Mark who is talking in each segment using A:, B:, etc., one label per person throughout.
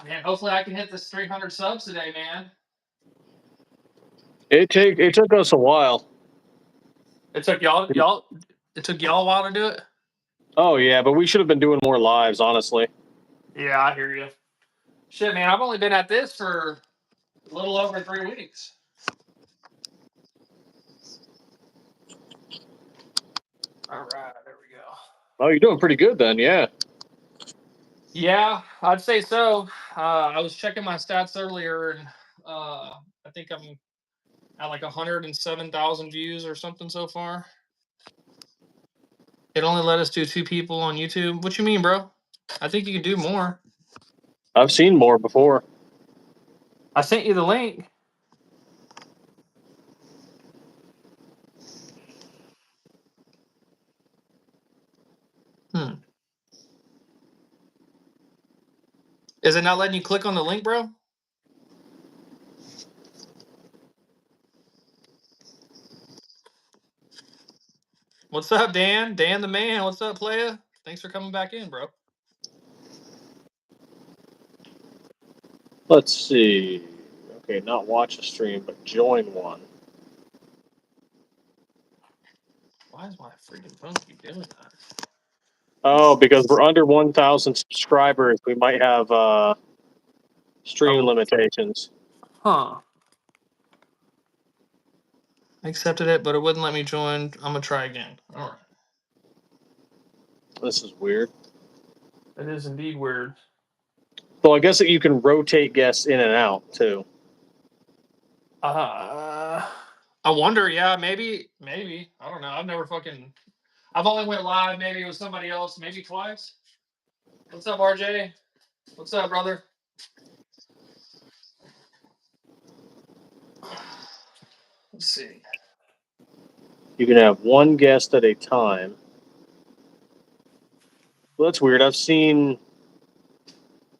A: Man, hopefully I can hit this 300 subs today, man.
B: It took us a while.
A: It took y'all a while to do it.
B: Oh yeah, but we should have been doing more lives, honestly.
A: Yeah, I hear you. Shit, man, I've only been at this for a little over 3 weeks. All right, there we go.
B: Oh, you're doing pretty good then, yeah.
A: Yeah, I'd say so. I was checking my stats earlier, and I think I'm at like 107,000 views or something so far. It only let us do 2 people on YouTube. What you mean, bro? I think you can do more.
B: I've seen more before.
A: I sent you the link. Is it not letting you click on the link, bro? What's up, Dan? Dan the man. What's up, playa? Thanks for coming back in, bro.
B: Let's see. Okay, not watch a stream, but join one.
A: Why is my freaking phone keep doing that?
B: Oh, because we're under 1,000 subscribers, we might have stream limitations.
A: Huh. I accepted it, but it wouldn't let me join. I'm gonna try again. All right.
B: This is weird.
A: It is indeed weird.
B: Well, I guess that you can rotate guests in and out too.
A: I wonder. Yeah, maybe. I don't know. I've only went live. Maybe it was somebody else. Maybe twice. What's up, RJ? What's up, brother? Let's see.
B: You can have one guest at a time. Well, that's weird. I've seen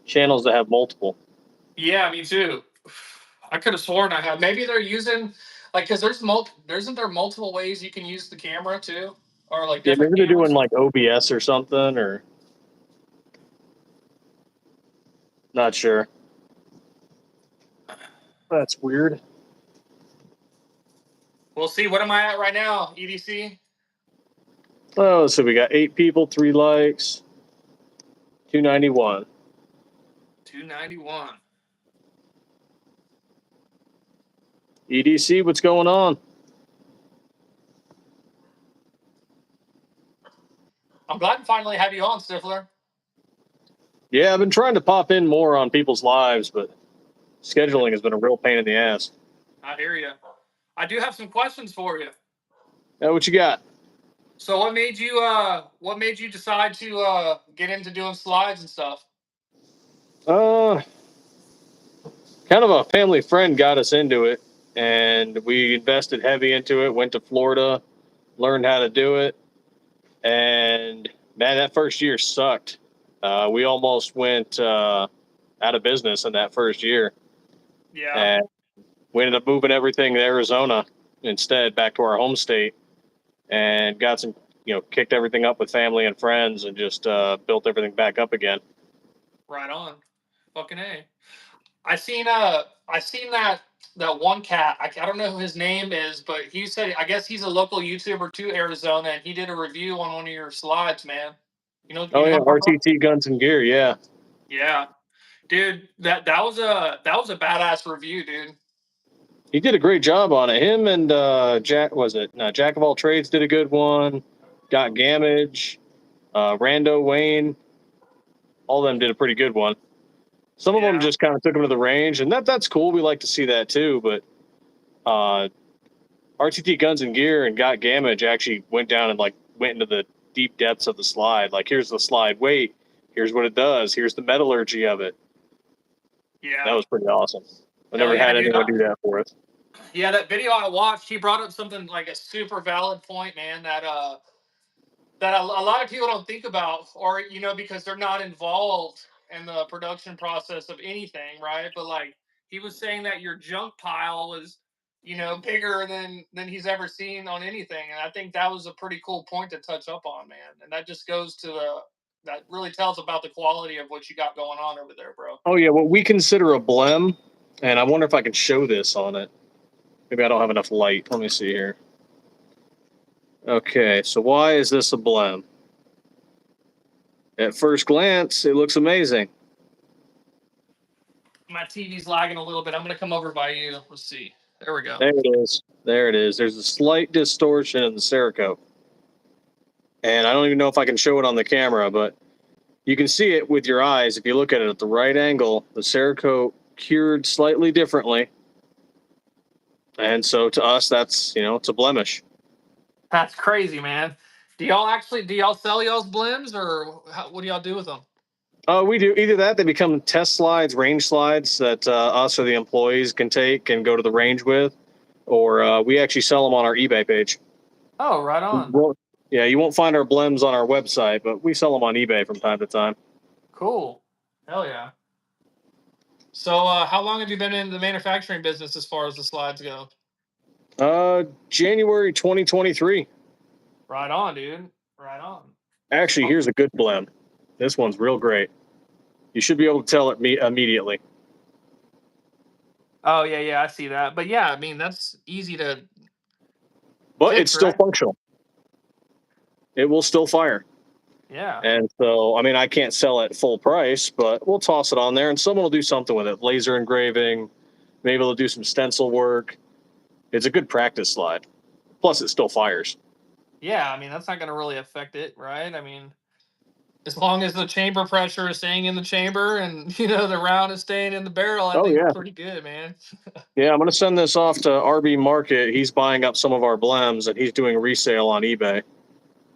B: channels that have multiple.
A: Yeah, me too. I could have sworn I had. Maybe they're using because isn't there multiple ways you can use the camera too, or like
B: Yeah,
A: different
B: maybe they're
A: cameras?
B: doing like OBS or something, or not sure. That's weird.
A: We'll see. What am I at right now? EDC.
B: Oh, so we got 8 people, 3 likes, 291.
A: 291.
B: EDC, what's going on?
A: I'm glad to finally have you on, Stifler.
B: Yeah, I've been trying to pop in more on people's lives, but scheduling has been a real pain in the ass.
A: I hear you. I do have some questions for you.
B: Yeah, what you got?
A: So what made you decide to get into doing slides and stuff?
B: Kind of a family friend got us into it, and we invested heavy into it. Went to Florida, learned how to do it, and man, that first year sucked. We almost went out of business in that first year.
A: Yeah.
B: And we ended up moving everything to Arizona instead, back to our home state, and got some, kicked everything up with family and friends, and just built everything back up again.
A: Right on. Fucking A. I seen that one cat. I don't know who his name is, but he said I guess he's a local YouTuber to Arizona, and he did a review on one of your slides, man.
B: Oh yeah, RTT Guns and Gear, yeah.
A: Yeah, dude, that was a badass review, dude.
B: He did a great job on it. Him and Jack Jack of All Trades did a good one. Got Gamage, Rando Wayne, all of them did a pretty good one. Some of them just kind of took them to the range, and that's cool. We like to see that too. But RTT Guns and Gear and Got Gamage actually went down and went into the deep depths of the slide. Like, here's the slide weight, here's what it does, here's the metallurgy of it.
A: Yeah,
B: that was pretty awesome. I never had anyone do that for us.
A: Yeah, that video I watched, he brought up something like a super valid point, man. That a lot of people don't think about, or because they're not involved in the production process of anything, right? But he was saying that your junk pile was, bigger than he's ever seen on anything, and I think that was a pretty cool point to touch up on, man. And that just goes to that really tells about the quality of what you got going on over there, bro.
B: Oh yeah, what we consider a blem, and I wonder if I can show this on it. Maybe I don't have enough light. Let me see here. Okay, so why is this a blem? At first glance, it looks amazing.
A: My TV's lagging a little bit. I'm gonna come over by you. Let's see. There we go.
B: There it is. There it is. There's a slight distortion in the Cerakote. And I don't even know if I can show it on the camera, but you can see it with your eyes. If you look at it at the right angle, the Cerakote cured slightly differently. And so to us, that's, it's a blemish.
A: That's crazy, man. Do y'all sell y'all's blims, or what do y'all do with them?
B: We do either that, they become test slides, range slides that us or the employees can take and go to the range with, or we actually sell them on our eBay page.
A: Oh, right on.
B: Well, yeah, you won't find our blems on our website, but we sell them on eBay from time to time.
A: Cool. Hell yeah. So, how long have you been in the manufacturing business as far as the slides go?
B: January 2023.
A: Right on, dude. Right on.
B: Actually, here's a good blem. This one's real great. You should be able to tell it immediately.
A: Oh yeah, I see that. But yeah, I mean that's easy to
B: But
A: fix,
B: it's still
A: right?
B: functional. It will still fire.
A: Yeah.
B: And so, I mean, I can't sell it full price, but we'll toss it on there and someone will do something with it. Laser engraving, maybe they'll do some stencil work. It's a good practice slide. Plus, it still fires.
A: Yeah, I mean that's not going to really affect it, right? I mean, as long as the chamber pressure is staying in the chamber and the round is staying in the barrel, I
B: Oh,
A: think
B: yeah.
A: pretty good, man.
B: Yeah, I'm going to send this off to RB Market. He's buying up some of our blems and he's doing resale on eBay.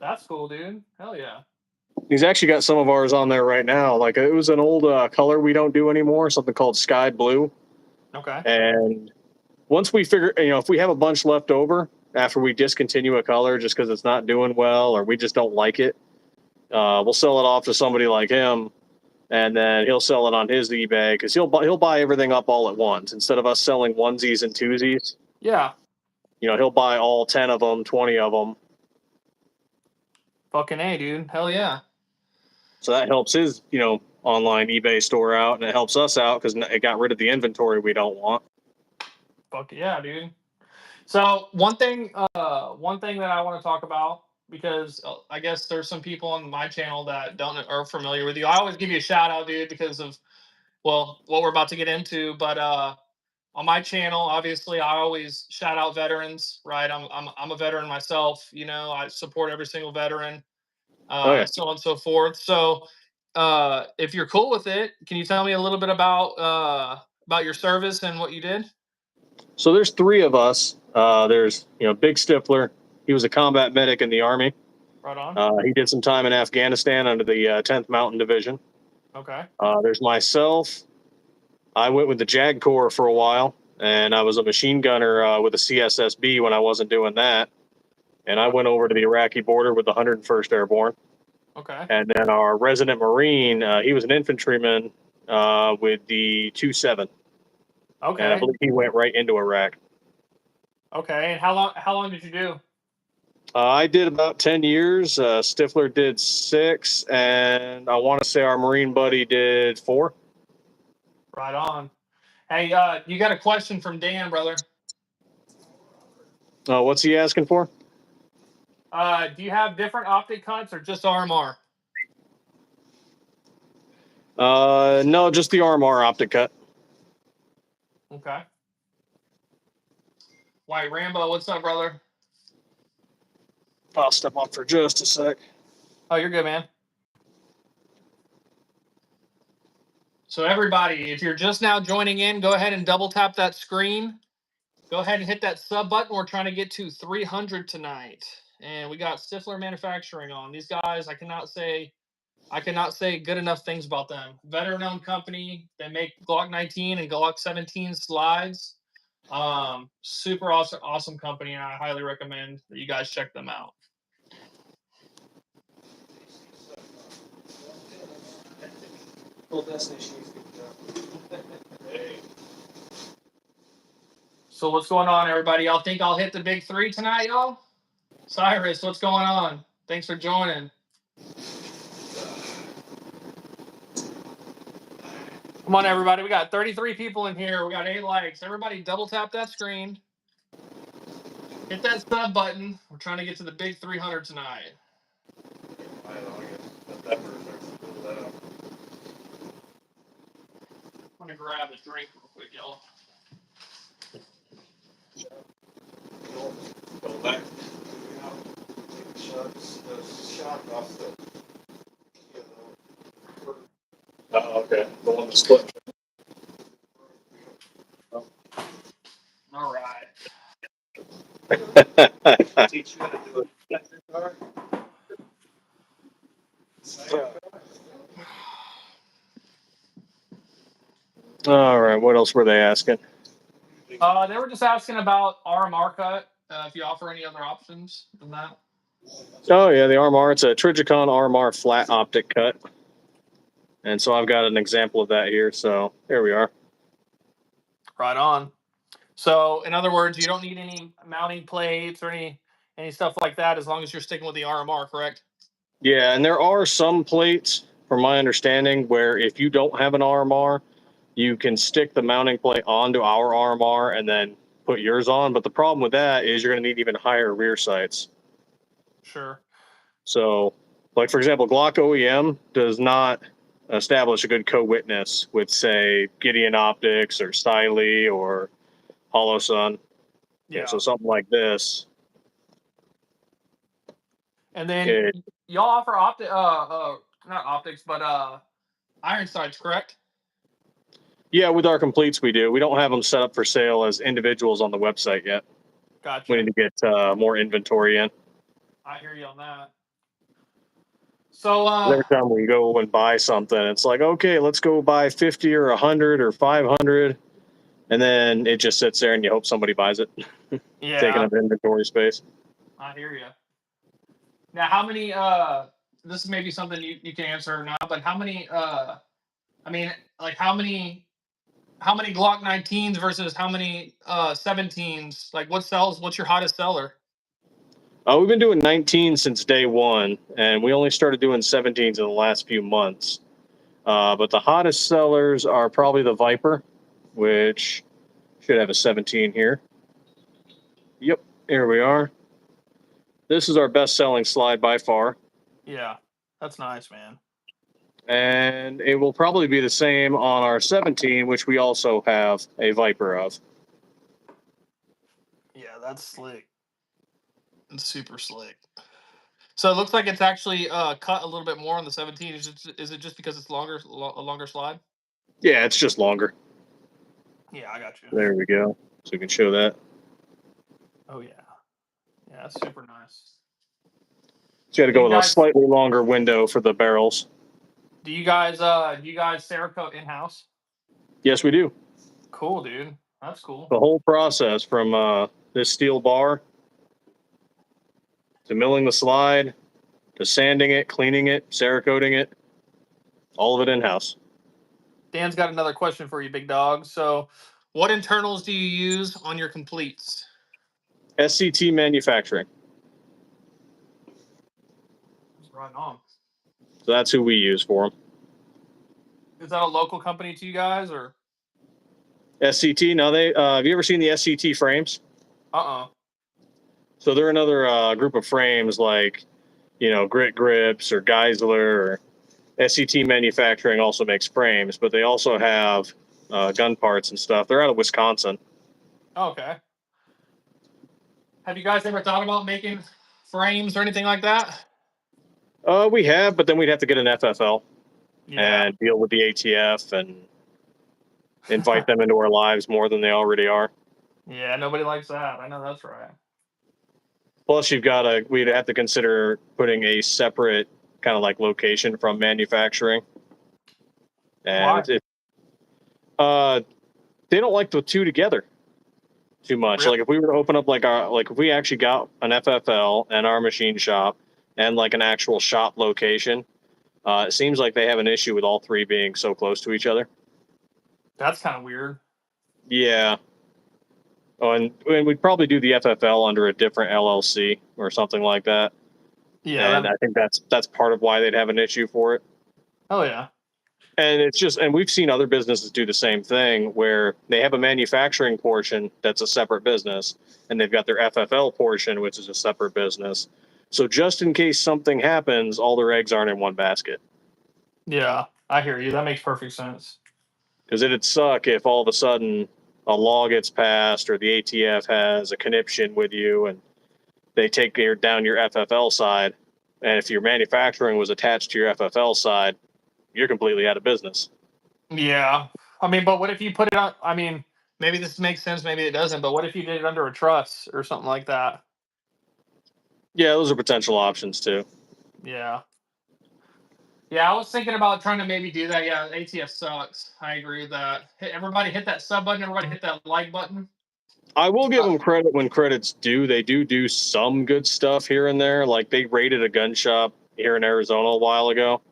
A: That's cool, dude. Hell yeah.
B: He's actually got some of ours on there right now. Like it was an old color we don't do anymore, something called sky blue.
A: Okay.
B: And once we figure, if we have a bunch left over after we discontinue a color just because it's not doing well or we just don't like it, we'll sell it off to somebody like him, and then he'll sell it on his eBay because he'll buy everything up all at once instead of us selling onesies and twosies.
A: Yeah.
B: He'll buy all 10 of them, 20 of them.
A: Fucking A, dude. Hell yeah.
B: So that helps his, online eBay store out, and it helps us out because it got rid of the inventory we don't want.
A: Fuck yeah, dude. So one thing that I want to talk about, because I guess there's some people on my channel that are familiar with you. I always give you a shout out, dude, because of what we're about to get into. But on my channel, obviously, I always shout out veterans, right? I'm a veteran myself. I support every single veteran,
B: Oh yeah.
A: so on and so forth. So if you're cool with it, can you tell me a little bit about your service and what you did?
B: So there's three of us. There's Big Stifler. He was a combat medic in the Army.
A: Right on.
B: He did some time in Afghanistan under the 10th Mountain Division.
A: Okay.
B: There's myself. I went with the JAG Corps for a while, and I was a machine gunner with a CSSB when I wasn't doing that. And I went over to the Iraqi border with the 101st Airborne.
A: Okay.
B: And then our resident Marine, he was an infantryman with the 2-7.
A: Okay.
B: And I believe he went right into Iraq.
A: Okay. And how long did you do?
B: I did about 10 years. Stifler did 6, and I want to say our Marine buddy did 4.
A: Right on. Hey, you got a question from Dan, brother.
B: What's he asking for?
A: Do you have different optic cuts or just RMR?
B: No, just the RMR optic cut.
A: Okay. White Rambo, what's up, brother?
B: I'll step off for just a sec.
A: Oh, you're good, man. So everybody, if you're just now joining in, go ahead and double tap that screen. Go ahead and hit that sub button. We're trying to get to 300 tonight. And we got Stifler Manufacturing on. These guys, I cannot say good enough things about them. Veteran-owned company. They make Glock 19 and Glock 17 slides. Super awesome company, and I highly recommend that you guys check them out. So what's going on, everybody? Y'all think I'll hit the big 3 tonight, y'all? Cyrus, what's going on? Thanks for joining. Come on, everybody. We got 33 people in here. We got 8 likes. Everybody double tap that screen. Hit that sub button. We're trying to get to the big 300 tonight. I'm going to grab a drink real quick, y'all.
C: Go back. Take the shock off the.
B: Oh, okay. The one that split.
A: All right.
C: Teach you how to do a car.
B: All right. What else were they asking?
A: They were just asking about RMR cut. If you offer any other options than that.
B: Oh yeah, the RMR. It's a Trigicon RMR flat optic cut, and so I've got an example of that here. So here we are.
A: Right on. So, in other words, you don't need any mounting plates or any stuff like that, as long as you're sticking with the RMR, correct?
B: Yeah, and there are some plates, from my understanding, where if you don't have an RMR, you can stick the mounting plate onto our RMR and then put yours on. But the problem with that is you're going to need even higher rear sights.
A: Sure.
B: So, like for example, Glock OEM does not establish a good co-witness with, say, Gideon Optics or Stiley or HoloSun.
A: Yeah.
B: So something like this.
A: And then
B: It,
A: y'all offer not optics, but iron sights, correct?
B: yeah, with our completes we do. We don't have them set up for sale as individuals on the website yet.
A: Gotcha.
B: We need to get more inventory in.
A: I hear you on that. So
B: Every time we go and buy something, it's like, okay, let's go buy 50 or 100 or 500. And then it just sits there and you hope somebody buys it, taking up inventory space.
A: I hear you. Now, how many? This is maybe something you can answer now, but how many? I mean, like how many Glock 19s versus how many 17s? Like, what sells? What's your hottest seller?
B: We've been doing 19 since day one, and we only started doing 17s in the last few months. But the hottest sellers are probably the Viper, which should have a 17 here. Yep, here we are. This is our best-selling slide by far.
A: Yeah, that's nice, man.
B: And it will probably be the same on our 17, which we also have a Viper of.
A: Yeah, that's slick. It's super slick. So it looks like it's actually cut a little bit more on the 17. Is it just because it's a longer slide?
B: Yeah, it's just longer.
A: Yeah, I got you.
B: There we go. So we can show that.
A: Oh yeah, yeah, that's super nice.
B: It's got to go with a slightly longer window for the barrels.
A: Do you guys Cerakote in house?
B: Yes, we do.
A: Cool, dude. That's cool.
B: The whole process from this steel bar to milling the slide to sanding it, cleaning it, Cerakoting it, all of it in house.
A: Dan's got another question for you, big dog. So, what internals do you use on your completes?
B: SCT manufacturing.
A: Right on.
B: So that's who we use for them.
A: Is that a local company to you guys, or?
B: SCT. Now have you ever seen the SCT frames? So they're another group of frames like, Grit Grips or Geisler or SCT Manufacturing also makes frames, but they also have gun parts and stuff. They're out of Wisconsin.
A: Okay. Have you guys ever thought about making frames or anything like that?
B: We have, but then we'd have to get an FFL and deal with the ATF and invite them into our lives more than they already are.
A: Yeah, nobody likes that. I know that's right.
B: Plus, we'd have to consider putting a separate kind of like location from manufacturing. And they don't like the two together too much.
A: Really?
B: Like if we were to open up if we actually got an FFL and our machine shop and like an actual shop location, it seems like they have an issue with all three being so close to each other.
A: That's kind of weird.
B: Yeah. Oh, and we'd probably do the FFL under a different LLC or something like that.
A: Yeah.
B: And I think that's part of why they'd have an issue for it.
A: Oh yeah.
B: And it's just, and we've seen other businesses do the same thing where they have a manufacturing portion that's a separate business, and they've got their FFL portion, which is a separate business. So just in case something happens, all their eggs aren't in one basket.
A: Yeah, I hear you. That makes perfect sense.
B: Because it'd suck if all of a sudden a law gets passed or the ATF has a conniption with you and they take down your FFL side. And if your manufacturing was attached to your FFL side, you're completely out of business.
A: Yeah. I mean, but what if you put it on? I mean, maybe this makes sense, maybe it doesn't, but what if you did it under a trust or something like that?
B: Yeah, those are potential options too.
A: Yeah. Yeah, I was thinking about trying to maybe do that. Yeah, ATF sucks. I agree with that. Everybody hit that sub button. Everybody hit that like button.
B: I will give them credit when credit's due. They do some good stuff here and there. Like they raided a gun shop here in Arizona a while ago,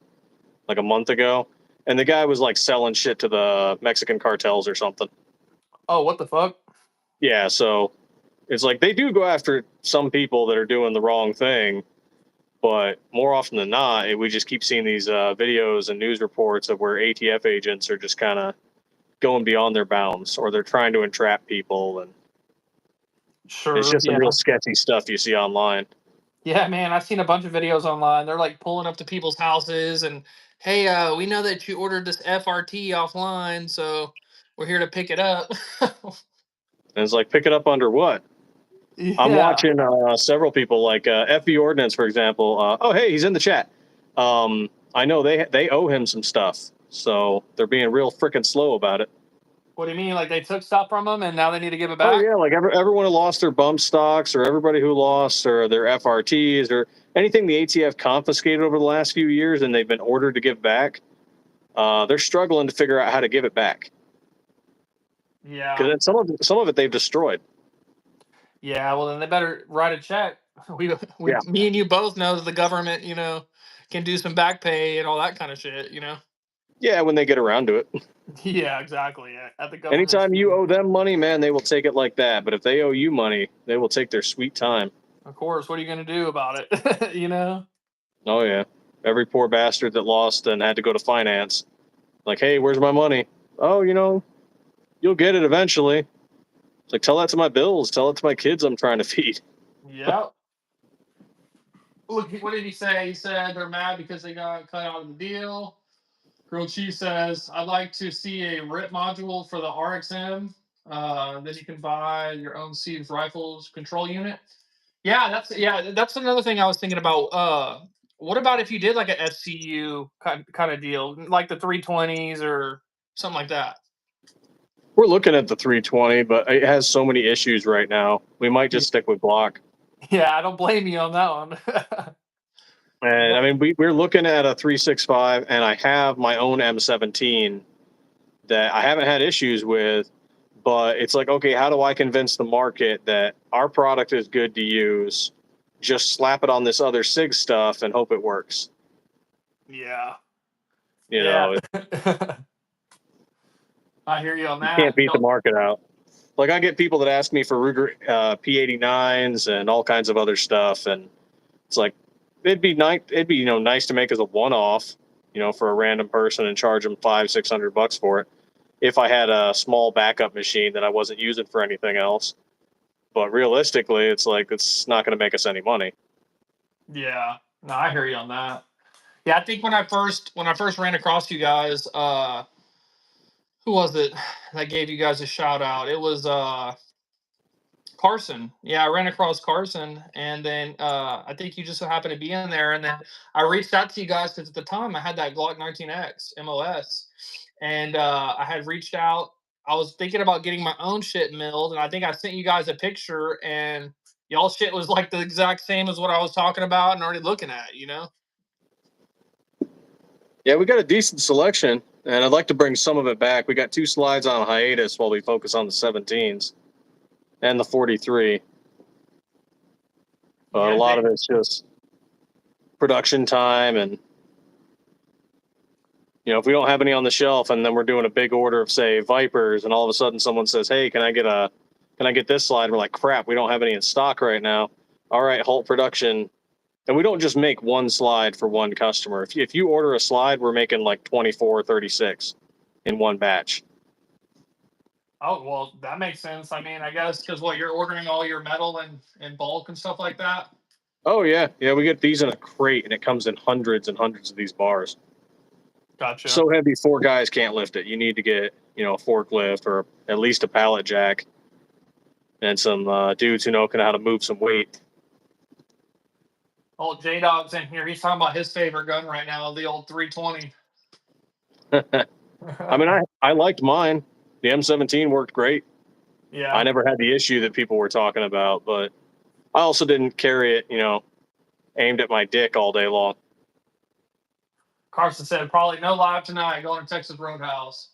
B: like a month ago, and the guy was like selling shit to the Mexican cartels or something.
A: Oh, what the fuck?
B: Yeah, so it's like they do go after some people that are doing the wrong thing, but more often than not, we just keep seeing these videos and news reports of where ATF agents are just kind of going beyond their bounds, or they're trying to entrap people, and it's
A: Sure.
B: just some
A: Yeah.
B: real sketchy stuff you see online.
A: Yeah, man. I've seen a bunch of videos online. They're like pulling up to people's houses and, hey, we know that you ordered this FRT offline, so we're here to pick it up.
B: And it's like, pick it up under what? I'm
A: Yeah.
B: watching several people, like FB Ordnance, for example. Oh, hey, he's in the chat. I know they owe him some stuff, so they're being real freaking slow about it.
A: What do you mean? Like they took stuff from them and now they need to give it
B: Oh
A: back?
B: yeah, like everyone who lost their bump stocks, or everybody who lost or their FRTs, or anything the ATF confiscated over the last few years, and they've been ordered to give back. They're struggling to figure out how to give it back,
A: Yeah.
B: because some of it they've destroyed.
A: Yeah. Well, then they better write a check.
B: Yeah,
A: Me and you both know that the government, can do some back pay and all that kind of shit.
B: yeah, when they get around to it.
A: Yeah, exactly. Yeah. At the government's
B: Anytime you
A: thing.
B: owe them money, man, they will take it like that. But if they owe you money, they will take their sweet time.
A: Of course. What are you going to do about it?
B: Oh yeah, every poor bastard that lost and had to go to finance, like, hey, where's my money? Oh, you'll get it eventually. It's like, tell that to my bills. Tell it to my kids I'm trying to feed.
A: Yep. Look, what did he say? He said they're mad because they got cut out of the deal. Grilled Cheese says, I'd like to see a RIP module for the RXM. Then you can buy your own Siege rifles control unit. Yeah, that's another thing I was thinking about. What about if you did like a SCU kind of deal, like the 320s or something like that?
B: We're looking at the 320, but it has so many issues right now. We might just stick with Glock.
A: Yeah, I don't blame you on that one.
B: And I
A: But
B: mean, we're looking at a 365, and I have my own M17 that I haven't had issues with. But it's like, okay, how do I convince the market that our product is good to use? Just slap it on this other SIG stuff and hope it works.
A: yeah,
B: You
A: yeah,
B: know,
A: I hear you on
B: you can't
A: that.
B: beat the market out. Like I get people that ask me for Ruger P89s and all kinds of other stuff, and it's like it'd be nice. It'd be nice to make as a one-off, for a random person and charge them $500-600 for it. If I had a small backup machine that I wasn't using for anything else, but realistically, it's like it's not going to make us any money.
A: Yeah, no, I hear you on that. Yeah, I think when I first ran across you guys, who was it that gave you guys a shout out? It was Carson. Yeah, I ran across Carson, and then I think you just so happened to be in there, and then I reached out to you guys because at the time I had that Glock 19X MOS, and I had reached out. I was thinking about getting my own shit milled, and I think I sent you guys a picture, and y'all shit was like the exact same as what I was talking about and already looking at.
B: Yeah, we got a decent selection, and I'd like to bring some of it back. We got 2 slides on hiatus while we focus on the 17s and the 43. But a
A: Yeah,
B: lot of it's just production time, and if we don't have any on the shelf, and then we're doing a big order of, say, Vipers, and all of a sudden someone says, hey, can I get this slide? And we're like, crap, we don't have any in stock right now. All right, halt production And we don't just make one slide for one customer. If you order a slide, we're making like 24, 36 in one batch.
A: Oh, well, that makes sense. I mean, I guess because you're ordering all your metal in bulk and stuff like that.
B: Oh yeah, yeah. We get these in a crate, and it comes in hundreds and hundreds of these bars.
A: Gotcha.
B: So heavy, 4 guys can't lift it. You need to get a forklift or at least a pallet jack, and some dudes who know how to move some weight.
A: Old J Dog's in here. He's talking about his favorite gun right now, the old 320.
B: I mean, I liked mine. The M17 worked great.
A: Yeah.
B: I never had the issue that people were talking about, but I also didn't carry it, aimed at my dick all day long.
A: Carson said, probably no live tonight, going to Texas Roadhouse.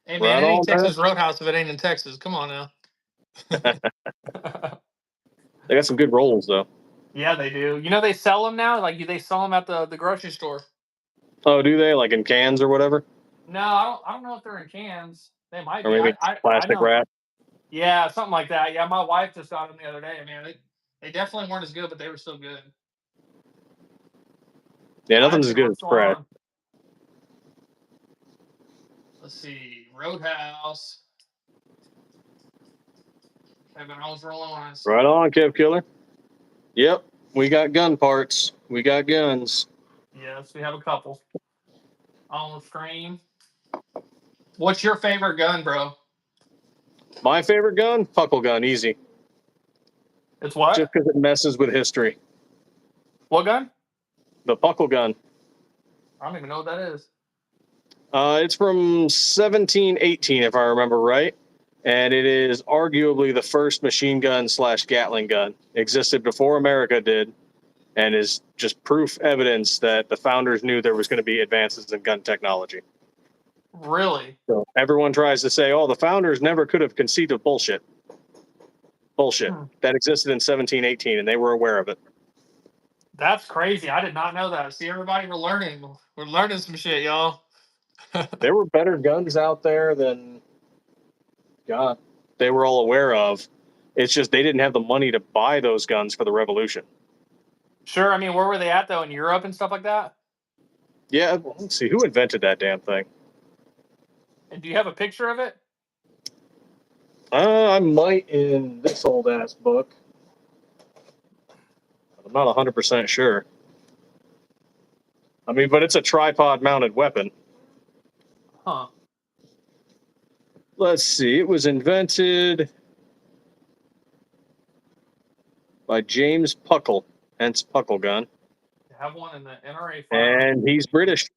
A: Hey, man,
B: Right
A: it ain't
B: on,
A: Texas Roadhouse if it ain't in Texas. Come on now.
B: They got some good rolls, though.
A: Yeah, they do. They sell them now. Like, they sell them at the grocery store.
B: Oh, do they? Like in cans or whatever?
A: No, I don't know if they're in cans. They might
B: Or
A: be.
B: maybe
A: I
B: plastic
A: know.
B: wrap?
A: Yeah, something like that. Yeah, my wife just got them the other day. Man, they definitely weren't as good, but they were still good.
B: Yeah, nothing's as good as fresh.
A: Let's see. Roadhouse. Kevin, I was rolling on us.
B: Right on, Kev Killer. Yep, we got gun parts. We got guns.
A: Yes, we have a couple on the screen. What's your favorite gun, bro?
B: My favorite gun? Puckle gun, easy.
A: It's what?
B: Just because it messes with history.
A: What gun?
B: The Puckle gun.
A: I don't even know what that is.
B: It's from 1718, if I remember right. And it is arguably the first machine gun / Gatling gun. Existed before America did, and is just proof evidence that the founders knew there was going to be advances in gun technology.
A: Really?
B: So everyone tries to say, oh, the founders never could have conceived of bullshit. Bullshit. That existed in 1718, and they were aware of it.
A: That's crazy. I did not know that. See, everybody, we're learning. We're learning some shit, y'all.
B: There were better guns out there than, God, they were all aware of. It's just they didn't have the money to buy those guns for the revolution.
A: Sure. I mean, where were they at, though? In Europe and stuff like that?
B: Yeah, let's see. Who invented that damn thing?
A: And do you have a picture of it?
B: I might in this old-ass book. I'm not 100% sure. I mean, but it's a tripod-mounted weapon.
A: Huh.
B: Let's see. It was invented by James Puckle, hence Puckle gun.
A: You have one in the NRA.
B: And he's British.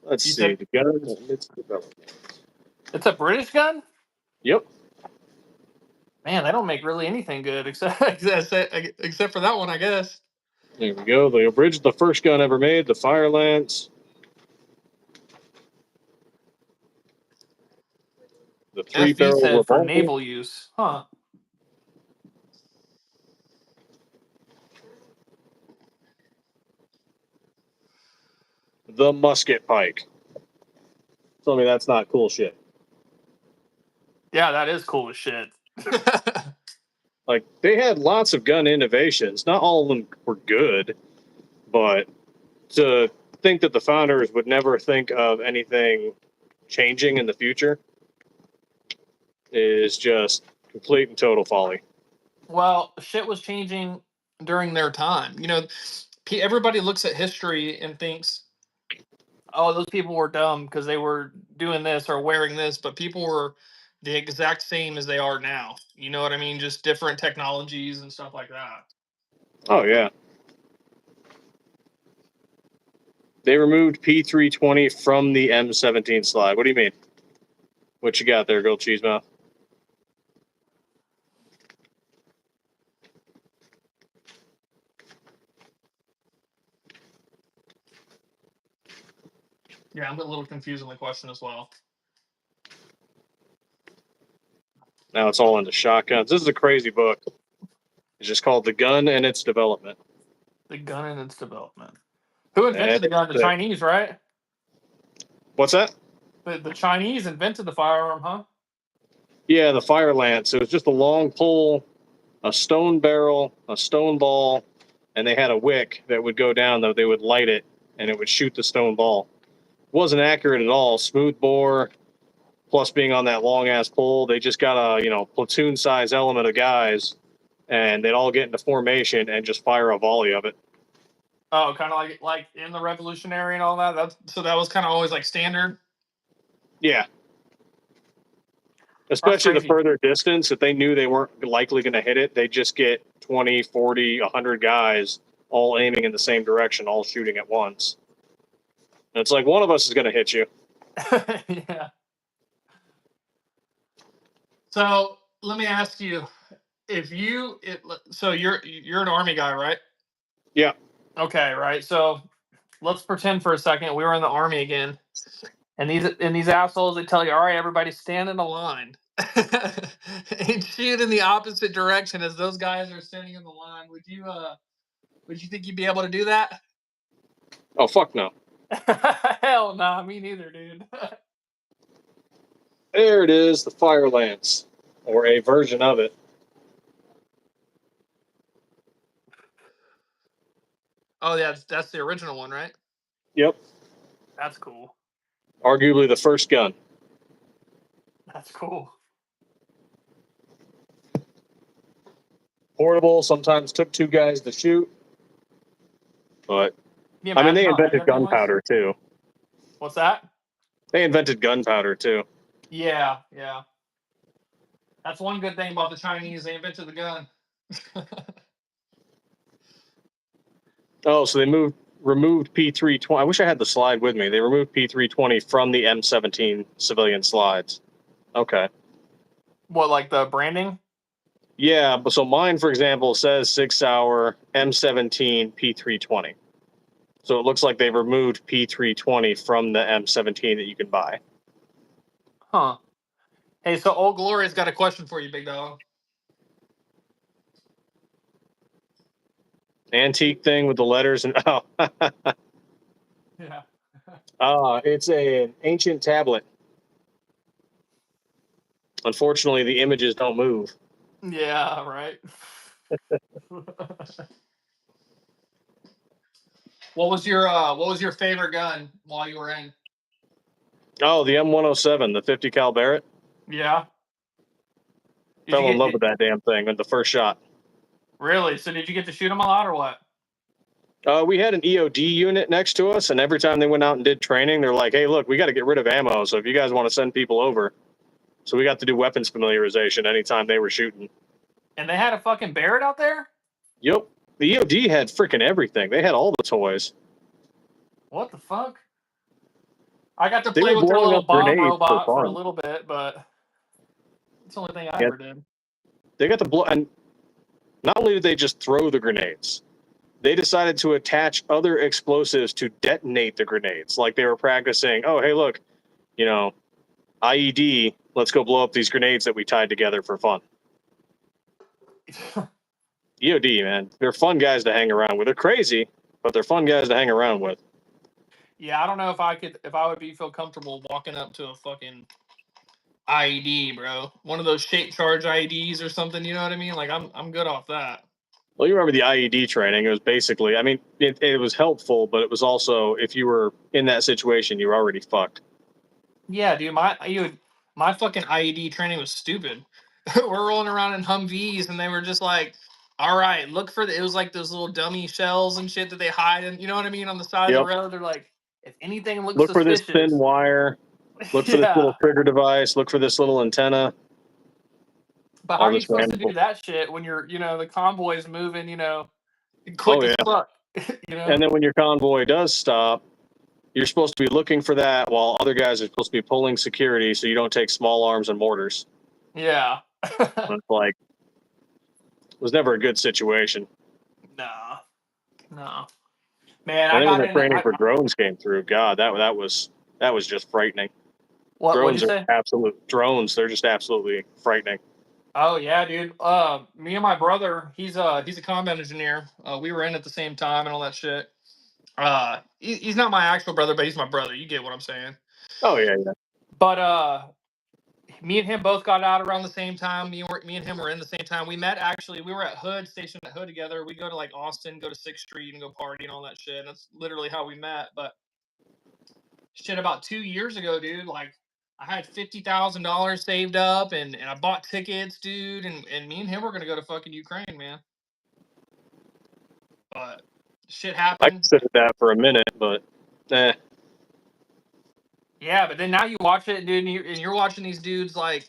B: Let's see. The gun.
A: It's a British gun?
B: Yep.
A: Man, they don't make really anything good except for that one, I guess.
B: There we go. The first gun ever made, the Fire Lance. The 3-barrel revolver.
A: For naval use. Huh.
B: The musket pike. Tell me that's not cool shit.
A: Yeah, that is cool as shit.
B: Like, they had lots of gun innovations. Not all of them were good, but to think that the founders would never think of anything changing in the future is just complete and total folly.
A: Well, shit was changing during their time. Everybody looks at history and thinks, oh, those people were dumb because they were doing this or wearing this, but people were the exact same as they are now. You know what I mean? Just different technologies and stuff like that.
B: Oh, yeah. They removed P320 from the M17 slide. What do you mean? What you got there, Gold Cheese Mouth?
A: Yeah, I'm a little confused on the question as well.
B: Now it's all into shotguns. This is a crazy book. It's just called The Gun and Its Development.
A: The gun and its development. Who invented the gun? The Chinese, right?
B: What's that?
A: The Chinese invented the firearm, huh?
B: Yeah, the fire lance. It was just a long pole, a stone barrel, a stone ball, and they had a wick that would go down, though they would light it, and it would shoot the stone ball. It wasn't accurate at all. Smooth bore, plus being on that long-ass pole, they just got a, platoon-size element of guys, and they'd all get into formation and just fire a volley of it.
A: Oh, kind of like in the Revolutionary and all that. So that was kind of always like standard.
B: Yeah. Especially the
A: crazy.
B: further distance, if they knew they weren't likely going to hit it, they'd just get 20, 40, 100 guys all aiming in the same direction, all shooting at once. And it's like, one of us is going to hit you.
A: Yeah. So let me ask you, so you're an Army guy, right?
B: Yeah.
A: Okay, right. So let's pretend for a second we were in the Army again, and these assholes, they tell you, all right, everybody stand in a line and shoot in the opposite direction as those guys are standing in the line. Would you think you'd be able to do that?
B: Oh, fuck no.
A: Hell nah, me neither, dude.
B: There it is, the fire lance, or a version of it.
A: Oh yeah, that's the original one, right?
B: Yep.
A: That's cool.
B: Arguably the first gun.
A: That's cool.
B: Portable, sometimes took 2 guys to shoot. But, I mean, they invented gunpowder, too.
A: What's that?
B: They invented gunpowder, too.
A: Yeah. That's one good thing about the Chinese. They invented the gun.
B: Oh, so they removed P320. I wish I had the slide with me. They removed P320 from the M17 civilian slides. Okay.
A: What, like the branding?
B: Yeah, but so mine, for example, says 6 hour M17 P320. So it looks like they've removed P320 from the M17 that you can buy.
A: Huh. Hey, so Old Glory's got a question for you, big dog.
B: Antique thing with the letters and
A: Yeah.
B: It's an ancient tablet. Unfortunately, the images don't move.
A: Yeah, right. What was your favorite gun while you were in?
B: Oh, the M107, the 50 cal Barrett.
A: Yeah.
B: Fell in love with that damn thing in the first shot.
A: Really? So did you get to shoot them a lot or what?
B: We had an EOD unit next to us, and every time they went out and did training, they're like, hey, look, we got to get rid of ammo, so if you guys want to send people over. So we got to do weapons familiarization anytime they were shooting.
A: And they had a fucking Barrett out there?
B: Yep. The EOD had freaking everything. They had all the toys.
A: What the fuck? I got to
B: They
A: play
B: were
A: with their
B: blowing
A: little
B: up
A: bomb
B: grenades for
A: robot for a
B: fun.
A: little bit, but it's the only thing I ever did.
B: They got to blow, and not only did they just throw the grenades, they decided to attach other explosives to detonate the grenades. Like they were practicing, oh, hey, look, IED, let's go blow up these grenades that we tied together for fun. EOD, man, they're fun guys to hang around with. They're crazy, but they're fun guys to hang around with.
A: Yeah, I don't know if I would feel comfortable walking up to a fucking IED, bro. One of those shape charge IEDs or something. You know what I mean? Like I'm good off that.
B: Well, you remember the IED training? It was basically, I mean, it was helpful, but it was also, if you were in that situation, you were already fucked.
A: Yeah, dude, my fucking IED training was stupid. We're rolling around in Humvees, and they were just like, "All right, look for it was like those little dummy shells and shit that they hide in. You know what I mean? On the side of the road, they're like, if anything looks
B: look
A: suspicious,
B: for this thin wire. Look for this little trigger device. Look for this little antenna.
A: But how are you supposed to do that shit when you're, the convoy's moving, quick as fuck,
B: And then when your convoy does stop, you're supposed to be looking for that while other guys are supposed to be pulling security so you don't take small arms and mortars.
A: Yeah.
B: It's like, it was never a good situation.
A: No. Man,
B: and then when the training for drones came through, God, that was just frightening. Drones are absolute drones. They're just absolutely frightening.
A: Oh yeah, dude. Me and my brother, he's a combat engineer. We were in at the same time and all that shit. He's not my actual brother, but he's my brother. You get what I'm saying?
B: Oh yeah.
A: But me and him both got out around the same time. Me and him were in the same time. We met actually. We were at Hood, stationed at Hood together. We go to like Austin, go to 6th Street, and go party and all that shit. And that's literally how we met. But shit, about 2 years ago, dude, like I had $50,000 saved up, and I bought tickets, dude. And me and him were gonna go to fucking Ukraine, man. But shit
B: I
A: happened.
B: considered that for a minute, but
A: Yeah, but then now you watch it, dude, and you're watching these dudes like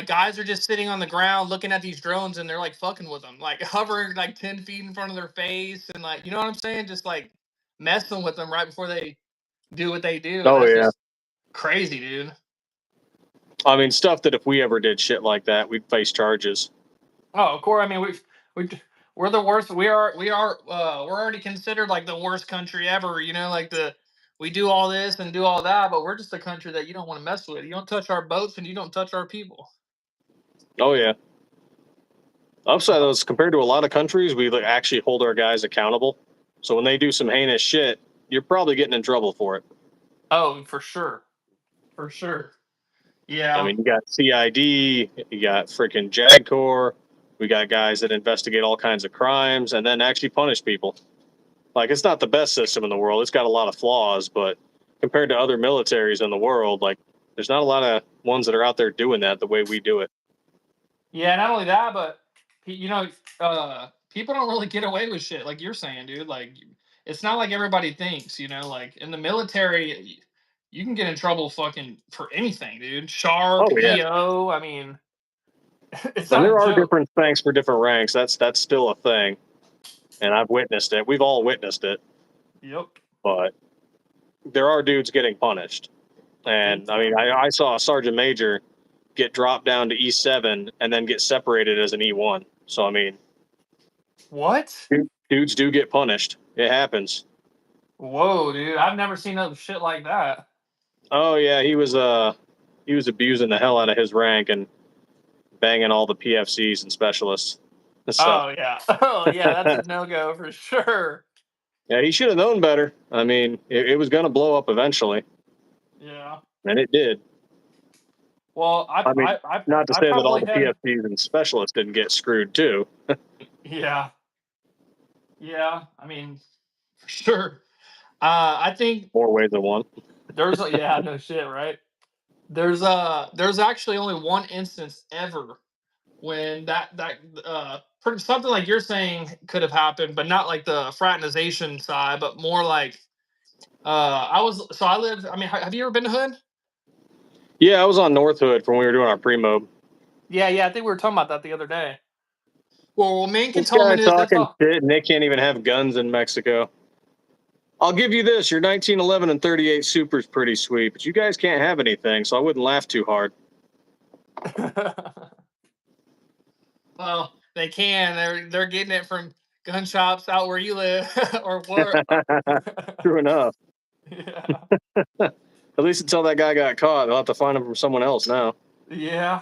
A: guys are just sitting on the ground looking at these drones, and they're like fucking with them, like hovering like 10 feet in front of their face, and like, you know what I'm saying, just like messing with them right before they do what they do, and
B: oh
A: that's
B: yeah.
A: just crazy, dude.
B: I mean, stuff that if we ever did shit like that, we'd face charges.
A: Oh, of course. I mean, we're the worst. We're already considered like the worst country ever. You know, like we do all this and do all that, but we're just a country that you don't want to mess with. You don't touch our boats and you don't touch our people.
B: Oh yeah. Upside of those, compared to a lot of countries, we like, actually hold our guys accountable. So when they do some heinous shit, you're probably getting in trouble for it.
A: Oh, for sure, for sure.
B: I
A: Yeah,
B: mean, you got CID, you got freaking JAG Corps, we got guys that investigate all kinds of crimes and then actually punish people. Like, it's not the best system in the world. It's got a lot of flaws, but compared to other militaries in the world, like, there's not a lot of ones that are out there doing that the way we do it.
A: yeah. Not only that, but you know, people don't really get away with shit like you're saying, dude. Like, it's not like everybody thinks. You know, like in the military, you can get in trouble fucking for anything, dude.
B: Oh
A: Sharp,
B: yeah,
A: EO. I mean, it's
B: and
A: not a
B: there are
A: joke.
B: different things for different ranks. That's still a thing, and I've witnessed it. We've all witnessed it,
A: Yep.
B: but there are dudes getting punished.
A: Big
B: And I mean,
A: time.
B: I saw a sergeant major get dropped down to E7 and then get separated as an E1. So I mean,
A: What?
B: dudes do get punished. It happens.
A: Whoa, dude! I've never seen no shit like that.
B: Oh yeah, he was abusing the hell out of his rank and banging all the PFCs and specialists. So
A: Oh yeah. Oh yeah, that's a no go for sure.
B: yeah, he should have known better. I mean, it was going to blow up eventually,
A: Yeah.
B: and it did.
A: Well,
B: I mean, not to
A: I
B: say that all
A: probably
B: the
A: had.
B: PFCs and specialists didn't get screwed too.
A: Yeah. Yeah. I mean, for sure. I think
B: More ways than one.
A: yeah, no shit, right? There's actually only one instance ever when something like you're saying could have happened, but not like the fraternization side, but more like I live. I mean, have you ever been to Hood?
B: Yeah, I was on North Hood when we were doing our pre-mob.
A: Yeah, yeah. I think we were talking about that the other day. Well, main
B: This guy
A: cantonment is that's
B: talking
A: all.
B: shit, and they can't even have guns in Mexico. I'll give you this: your 1911 and 38 Super's pretty sweet, but you guys can't have anything, so I wouldn't laugh too hard.
A: Well, they can. They're getting it from gun shops out where you live, or what?
B: True enough.
A: Yeah,
B: At least until that guy got caught, they'll have to find him from someone else now.
A: yeah.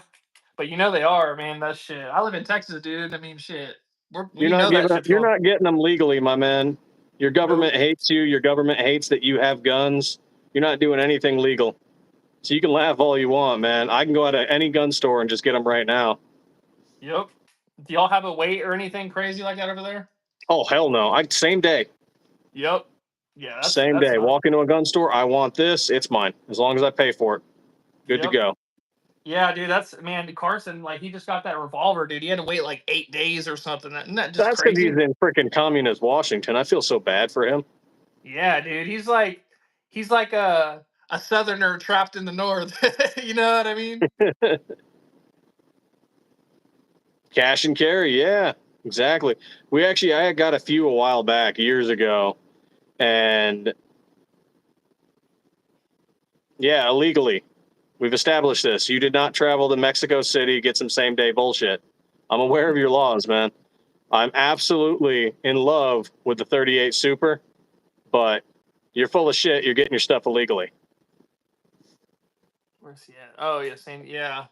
A: But you know they are, man. That shit. I live in Texas, dude. I mean, shit.
B: You're
A: We
B: not
A: know that
B: giving up.
A: shit's
B: You're
A: wrong.
B: not getting them legally, my man. Your government
A: Nope.
B: hates you. Your government hates that you have guns. You're not doing anything legal. So you can laugh all you want, man. I can go out to any gun store and just get them right now.
A: Yep. Do y'all have a wait or anything crazy like that over there?
B: Oh hell no! Same day.
A: Yep. Yeah,
B: Same
A: that's
B: day.
A: not.
B: Walk into a gun store. I want this. It's mine. As long as I pay for it. Good to
A: Yep.
B: go.
A: Yeah, dude. That's man. Carson, like he just got that revolver, dude. He had to wait like 8 days or something. Isn't that just
B: That's because he's
A: crazy?
B: in freaking communist Washington. I feel so bad for him.
A: Yeah, dude. He's like a southerner trapped in the north. You know what I mean?
B: Cash and carry. Yeah, exactly. I got a few a while back, years ago. And yeah, illegally. We've established this. You did not travel to Mexico City, get some same day bullshit. I'm aware of your laws, man. I'm absolutely in love with the 38 Super, but you're full of shit. You're getting your stuff illegally.
A: Where's he at? Oh yeah, same. Yeah,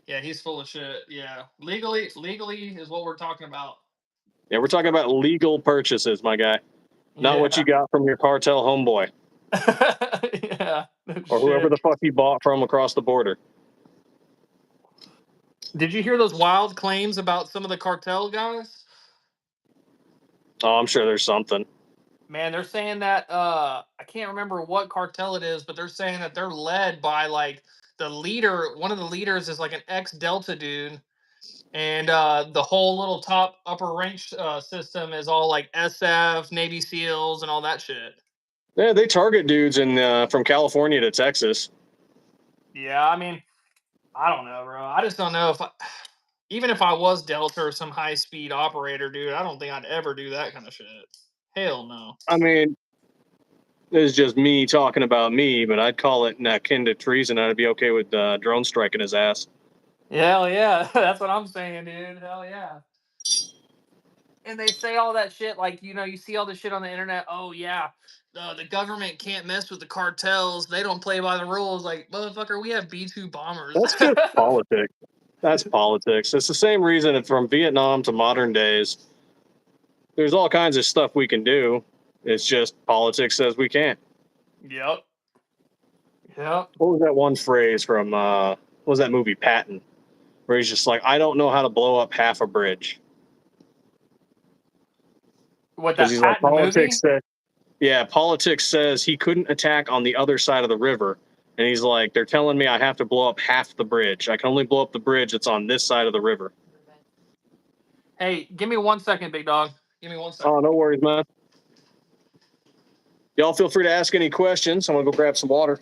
A: yeah. He's full of shit. Yeah, legally is what we're talking about.
B: Yeah, we're talking about legal purchases, my guy. Not what
A: Yeah.
B: you got from your cartel homeboy.
A: Yeah.
B: or whoever the fuck he bought from across the border.
A: Did you hear those wild claims about some of the cartel guys?
B: Oh, I'm sure there's something.
A: Man, they're saying that I can't remember what cartel it is, but they're saying that they're led by like the leader. One of the leaders is like an ex-Delta dude, and the whole little top upper rank system is all like SF, Navy SEALs, and all that shit.
B: Yeah, they target dudes in from California to Texas.
A: Yeah, I mean, I don't know, bro. I just don't know if even if I was Delta or some high speed operator, dude, I don't think I'd ever do that kind of shit. Hell no.
B: I mean, this is just me talking about me, but I'd call it akin to treason. I'd be okay with drone striking his ass.
A: Hell yeah. That's what I'm saying, dude. Hell yeah. And they say all that shit, like, you see all the shit on the internet. Oh, yeah. The government can't mess with the cartels. They don't play by the rules. Like, motherfucker, we have B-2 bombers.
B: That's just politics. That's politics. It's the same reason that from Vietnam to modern days, there's all kinds of stuff we can do. It's just politics says we can't.
A: Yep. Yep.
B: What was that one phrase from, what was that movie, Patton? Where he's just like, I don't know how to blow up half a bridge.
A: What,
B: Because
A: that
B: he's like,
A: Patton movie?
B: politics says he couldn't attack on the other side of the river. And he's like, they're telling me I have to blow up half the bridge. I can only blow up the bridge that's on this side of the river.
A: Hey, give me 1 second, big dog. Give me 1 second.
B: Oh, no worries, man. Y'all feel free to ask any questions. I'm going to go grab some water.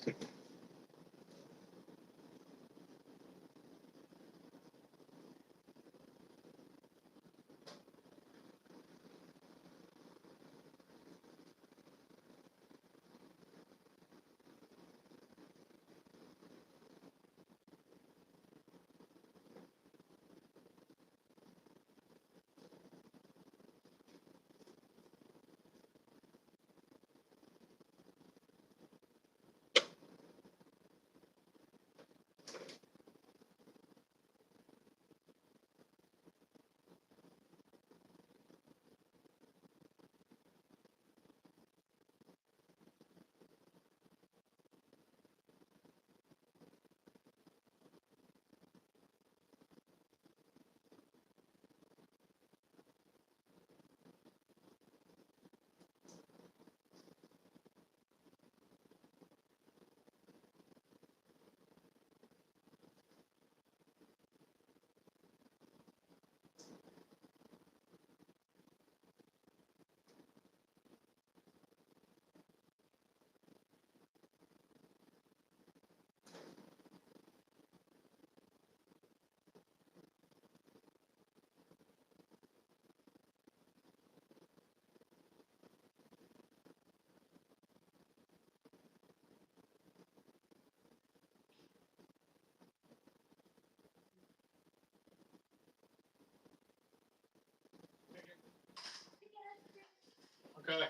A: Okay.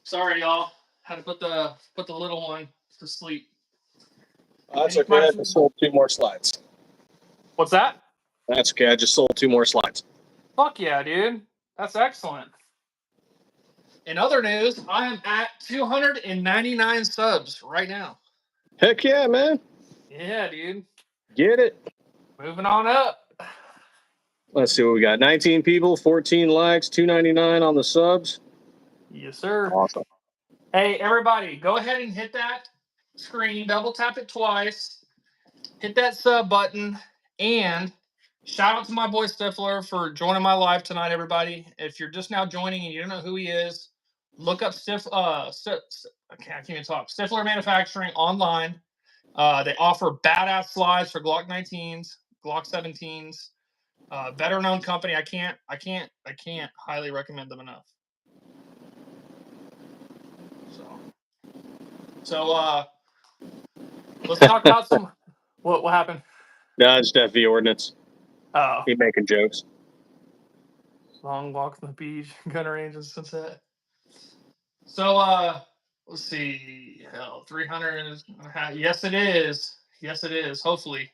A: Sorry, y'all. Had to put the little one to sleep.
B: That's okay. I just sold 2 more slides.
A: What's that?
B: That's okay. I just sold 2 more slides.
A: Fuck yeah, dude. That's excellent. In other news, I am at 299 subs right now.
B: Heck yeah, man.
A: Yeah, dude.
B: Get it.
A: Moving on up.
B: Let's see what we got. 19 people, 14 likes, 299 on the subs.
A: Yes, sir.
B: Awesome.
A: Hey, everybody, go ahead and hit that screen, double tap it twice, hit that sub button, and shout out to my boy Stifler for joining my live tonight, everybody. If you're just now joining and you don't know who he is, look up I can't even talk. Stifler Manufacturing online. They offer badass slides for Glock 19s, Glock 17s. Better known company. I can't highly recommend them enough. So let's talk about some. What happened?
B: No, just FV ordinance.
A: Oh,
B: Keep making jokes.
A: long walk from the beach, gun range, and sunset. So let's see. Hell, 300. Yes, it is. Yes, it is. Hopefully,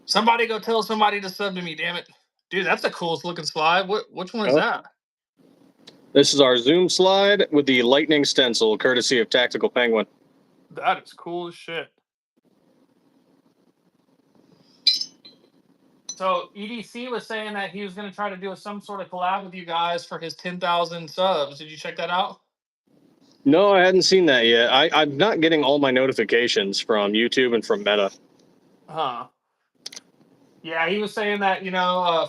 A: somebody go tell somebody to sub to me. Damn it, dude, that's the coolest looking slide. Which one is
B: Oh.
A: that?
B: This is our zoom slide with the lightning stencil, courtesy of Tactical Penguin.
A: That is cool as shit. So EDC was saying that he was going to try to do some sort of collab with you guys for his 10,000 subs. Did you check that out?
B: No, I hadn't seen that yet. I'm not getting all my notifications from YouTube and from Meta.
A: Huh. Yeah, he was saying that,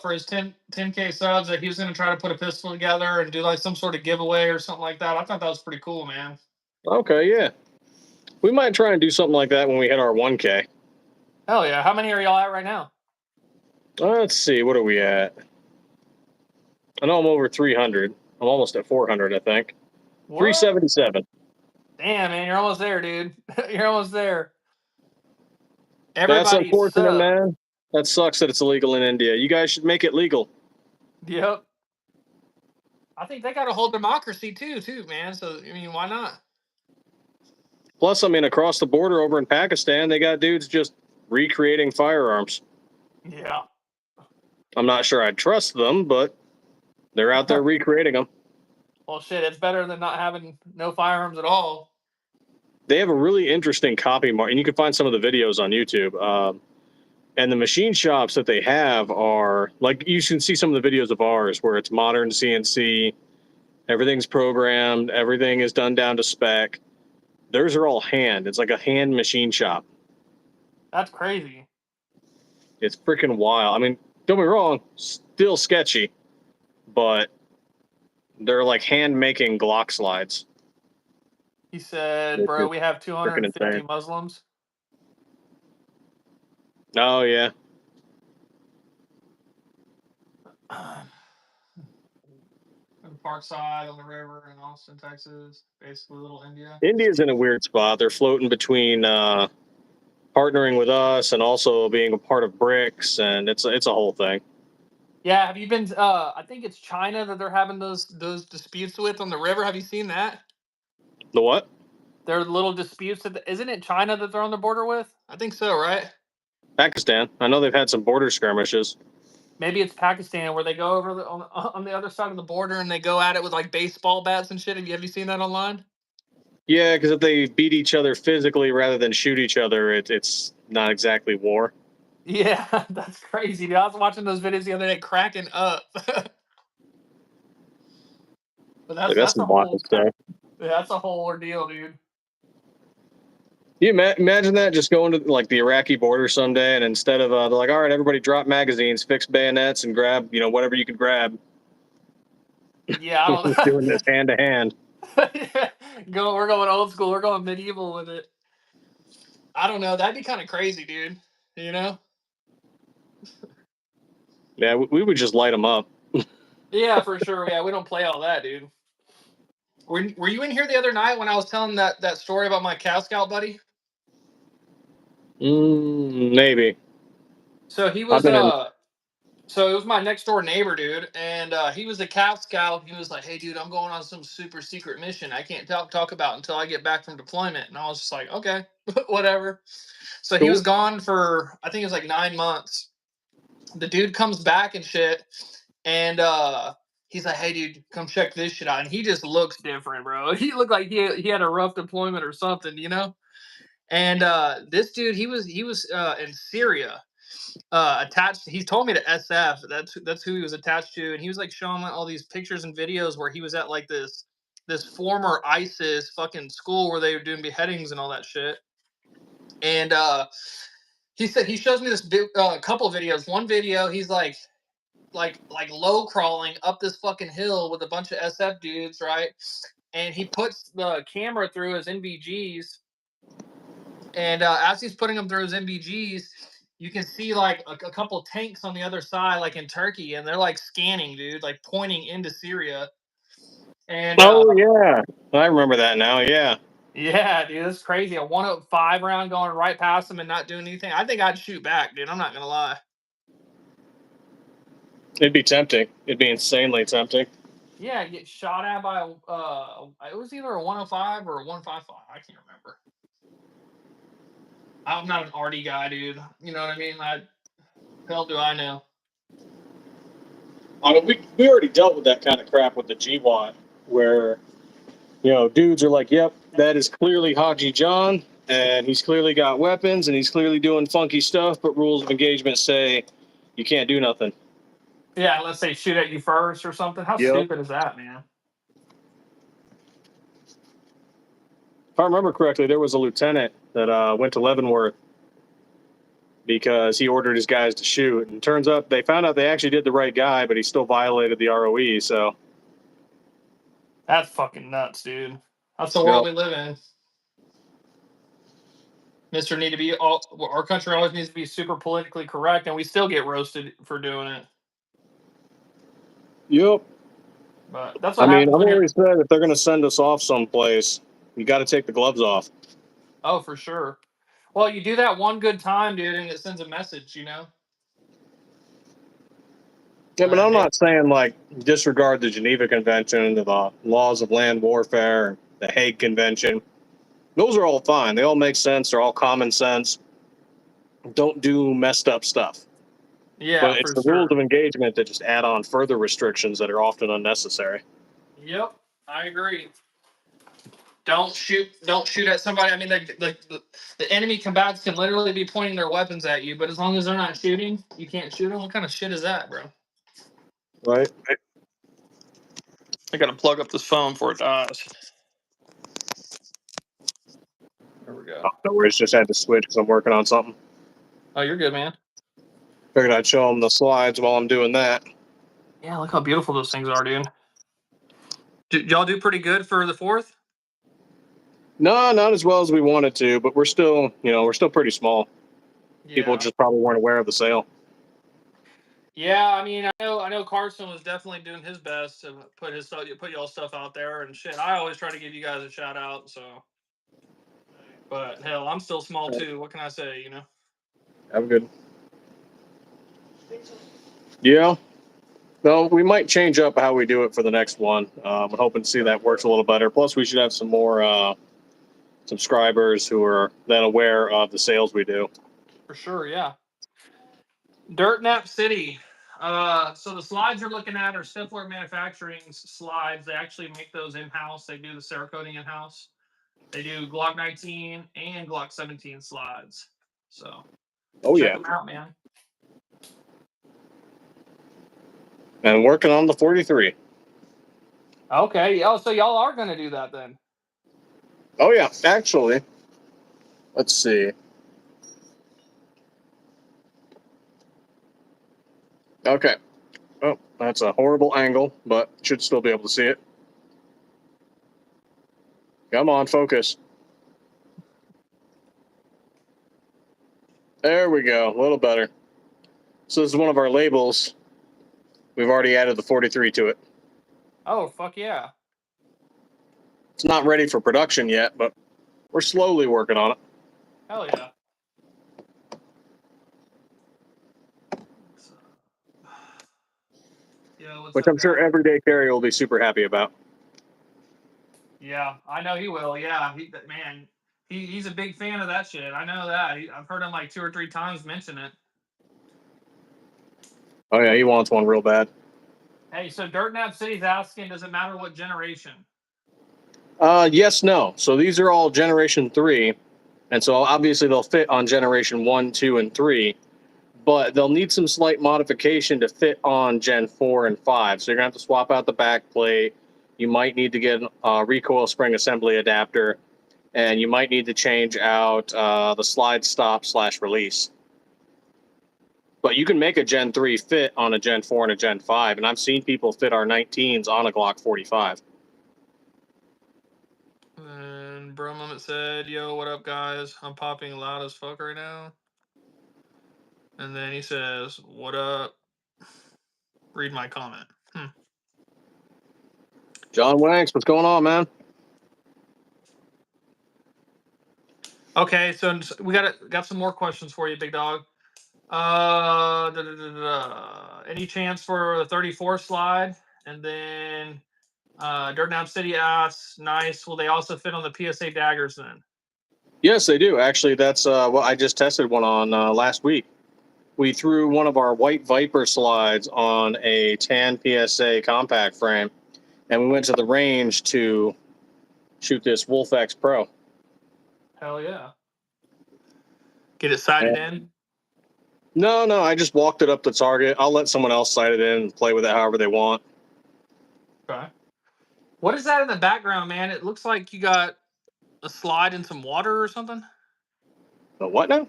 A: for his 10K subs, that he was going to try to put a pistol together and do like some sort of giveaway or something like that. I thought that was pretty cool, man.
B: Okay, yeah. We might try and do something like that when we hit our 1K.
A: Hell yeah. How many are y'all at right now?
B: Let's see, what are we at? I know I'm over 300. I'm almost at 400, I think.
A: What?
B: 377.
A: Damn, man, you're almost there, dude. You're almost there.
B: That's
A: Everybody
B: unfortunate,
A: sub.
B: man. That sucks that it's illegal in India. You guys should make it legal.
A: Yep. I think they got a whole democracy too, man. So I mean, why not?
B: Plus, I mean, across the border over in Pakistan, they got dudes just recreating firearms.
A: Yeah.
B: I'm not sure I'd trust them, but they're out there recreating them.
A: Well, shit, it's better than not having no firearms at all.
B: They have a really interesting copy mark, and you can find some of the videos on YouTube. And the machine shops that they have are like, you can see some of the videos of ours where it's modern CNC, everything's programmed, everything is done down to spec. Theirs are all hand. It's like a hand machine shop.
A: That's crazy.
B: It's freaking wild. I mean, don't be wrong, still sketchy, but they're like hand making Glock slides.
A: He said, bro, we have 250 Muslims.
B: Oh, yeah.
A: In Parkside on the river in Austin, Texas. Basically, little India.
B: India's in a weird spot. They're floating between partnering with us and also being a part of BRICS, and it's a whole thing.
A: Yeah, have you been? I think it's China that they're having those disputes with on the river. Have you seen that?
B: The what?
A: There are little disputes. Isn't it China that they're on the border with? I think so, right?
B: Pakistan. I know they've had some border skirmishes.
A: Maybe it's Pakistan where they go over on the other side of the border and they go at it with like baseball bats and shit. Have you seen that online?
B: Yeah, because if they beat each other physically rather than shoot each other, it's not exactly war.
A: Yeah, that's crazy, dude. I was watching those videos the other day, cracking up. But that's a whole
B: stuff.
A: Yeah, that's a whole ordeal, dude.
B: You imagine that, just going to like the Iraqi border someday, and instead of they're like, all right, everybody drop magazines, fix bayonets, and grab whatever you can grab.
A: Yeah, I don't know.
B: Doing this hand to hand.
A: We're going old school. We're going medieval with it. I don't know. That'd be kind of crazy, dude. You know?
B: Yeah, we would just light them up.
A: Yeah, for sure. Yeah, we don't play all that, dude. Were you in here the other night when I was telling that story about my Cow Scout buddy?
B: Maybe.
A: So he was so it was my next door neighbor, dude, and he was a Cow Scout. He was like, "Hey, dude, I'm going on some super secret mission. I can't talk about until I get back from deployment." And I was just like, "Okay, whatever." So he was gone for, I think it was like 9 months. The dude comes back and shit, and he's like, "Hey, dude, come check this shit out." And he just looks different, bro. He looked like he had a rough deployment or something, you know. And this dude, he was in Syria, attached. He told me to SF. That's who he was attached to, and he was like showing me all these pictures and videos where he was at like this former ISIS fucking school where they were doing beheadings and all that shit. And he said he shows me this couple videos. One video, he's like low crawling up this fucking hill with a bunch of SF dudes, right? And he puts the camera through his NVGs, and as he's putting them through his NVGs, you can see like a couple tanks on the other side, like in Turkey, and they're like scanning, dude, like pointing into Syria. And
B: yeah, I remember that now. Yeah.
A: Yeah, dude, that's crazy. A 105 round going right past them and not doing anything. I think I'd shoot back, dude. I'm not gonna lie.
B: It'd be tempting. It'd be insanely tempting.
A: Yeah, get shot at by it was either a 105 or a 155. I can't remember. I'm not an arty guy, dude. You know what I mean? Hell do I know?
B: I mean, we already dealt with that kind of crap with the GWAT. where, dudes are like, yep, that is clearly Haji John, and he's clearly got weapons, and he's clearly doing funky stuff, but rules of engagement say you can't do nothing.
A: Yeah, let's say shoot at you first or something. How
B: Yep.
A: stupid is that, man?
B: If I remember correctly, there was a lieutenant that went to Leavenworth because he ordered his guys to shoot, and turns out they found out they actually did the right guy, but he still violated the ROE. So
A: That's fucking nuts, dude. That's the world we live in. Mister need to be our country always needs to be super politically correct, and we still get roasted for doing it.
B: Yep.
A: But that's
B: I
A: what
B: mean,
A: happens
B: I've
A: when you're.
B: always said if they're going to send us off someplace, you got to take the gloves off.
A: Oh, for sure. Well, you do that one good time, dude, and it sends a message, you know.
B: Yeah, but I'm not saying like disregard the Geneva Convention, the laws of land warfare, the Hague Convention. Those are all fine. They all make sense. They're all common sense. Don't do messed up stuff.
A: Yeah,
B: But it's
A: for
B: the
A: sure.
B: rules of engagement that just add on further restrictions that are often unnecessary.
A: Yep, I agree. Don't shoot at somebody. I mean, the enemy combatants can literally be pointing their weapons at you, but as long as they're not shooting, you can't shoot them. What kind of shit is that, bro?
B: Right.
A: I gotta plug up this phone before it dies. There we go.
B: No worries. Just had to switch because I'm working on something.
A: Oh, you're good, man.
B: Figured I'd show them the slides while I'm doing that.
A: Yeah, look how beautiful those things are, dude. Did y'all do pretty good for the 4th?
B: No, not as well as we wanted to, but we're still pretty small.
A: Yeah.
B: People just probably weren't aware of the sale.
A: Yeah, I mean, I know Carson was definitely doing his best to put y'all stuff out there and shit. I always try to give you guys a shout out, so. But hell, I'm still small too. What can I say, you know?
B: Have a good. Yeah. No, we might change up how we do it for the next one. I'm hoping to see that works a little better. Plus, we should have some more subscribers who are then aware of the sales we do.
A: For sure, yeah. Dirt Nap City. So the slides you're looking at are Stifler Manufacturing's slides. They actually make those in-house. They do the Cerakoting in-house. They do Glock 19 and Glock 17 slides. So check them out, man.
B: And working on the 43.
A: Okay. Oh, so y'all are going to do that then?
B: Oh, yeah. Actually, let's see. Okay. Oh, that's a horrible angle, but should still be able to see it. Come on, focus. There we go. A little better. So this is one of our labels. We've already added the 43 to it.
A: Oh, fuck yeah.
B: It's not ready for production yet, but we're slowly working on it.
A: Hell yeah.
B: Which I'm sure everyday carry will be super happy about.
A: Yeah, I know he will. Yeah, he's a big fan of that shit. I know that. I've heard him like 2 or 3 times mention it.
B: Oh yeah, he wants one real bad.
A: Hey, so Dirt Nap City's asking, does it matter what generation?
B: Yes, no. So these are all Generation 3, and so obviously they'll fit on Generation 1, 2, and 3, but they'll need some slight modification to fit on Gen 4 and 5. So you're going to have to swap out the back plate. You might need to get a recoil spring assembly adapter, and you might need to change out the slide stop / release. But you can make a Gen 3 fit on a Gen 4 and a Gen 5, and I've seen people fit our 19s on a Glock 45.
A: And Bro Moment said, yo, what up, guys? I'm popping loud as fuck right now. And then he says, what up? Read my comment.
B: John Wanks, what's going on, man?
A: Okay, so we got some more questions for you, big dog. Any chance for the 34 slide? And then Dirt Nap City asks, nice. Will they also fit on the PSA daggers then?
B: Yes, they do. Actually, that's what I just tested one on last week. We threw one of our white Viper slides on a tan PSA compact frame, and we went to the range to shoot this Wolf X Pro.
A: Hell yeah. Get it sighted in?
B: No, I just walked it up the target. I'll let someone else sight it in and play with it however they want.
A: Okay. What is that in the background, man? It looks like you got a slide in some water or something.
B: But what now?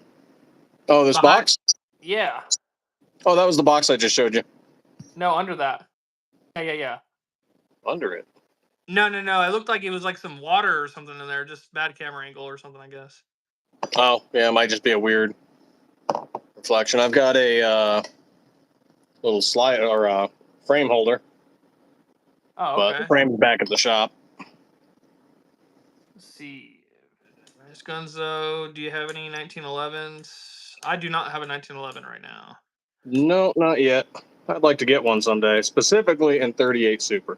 B: Oh, this
A: Behind-
B: box?
A: Yeah.
B: Oh, that was the box I just showed you.
A: No, under that. Yeah.
B: Under it?
A: No. It looked like it was like some water or something in there. Just bad camera angle or something, I guess.
B: Oh, yeah, it might just be a weird reflection. I've got a little slide or a frame holder.
A: Oh,
B: But
A: okay.
B: the frame's back at the shop.
A: Let's see. Nice guns, though. Do you have any 1911s? I do not have a 1911 right now.
B: No, not yet. I'd like to get one someday, specifically in 38 Super.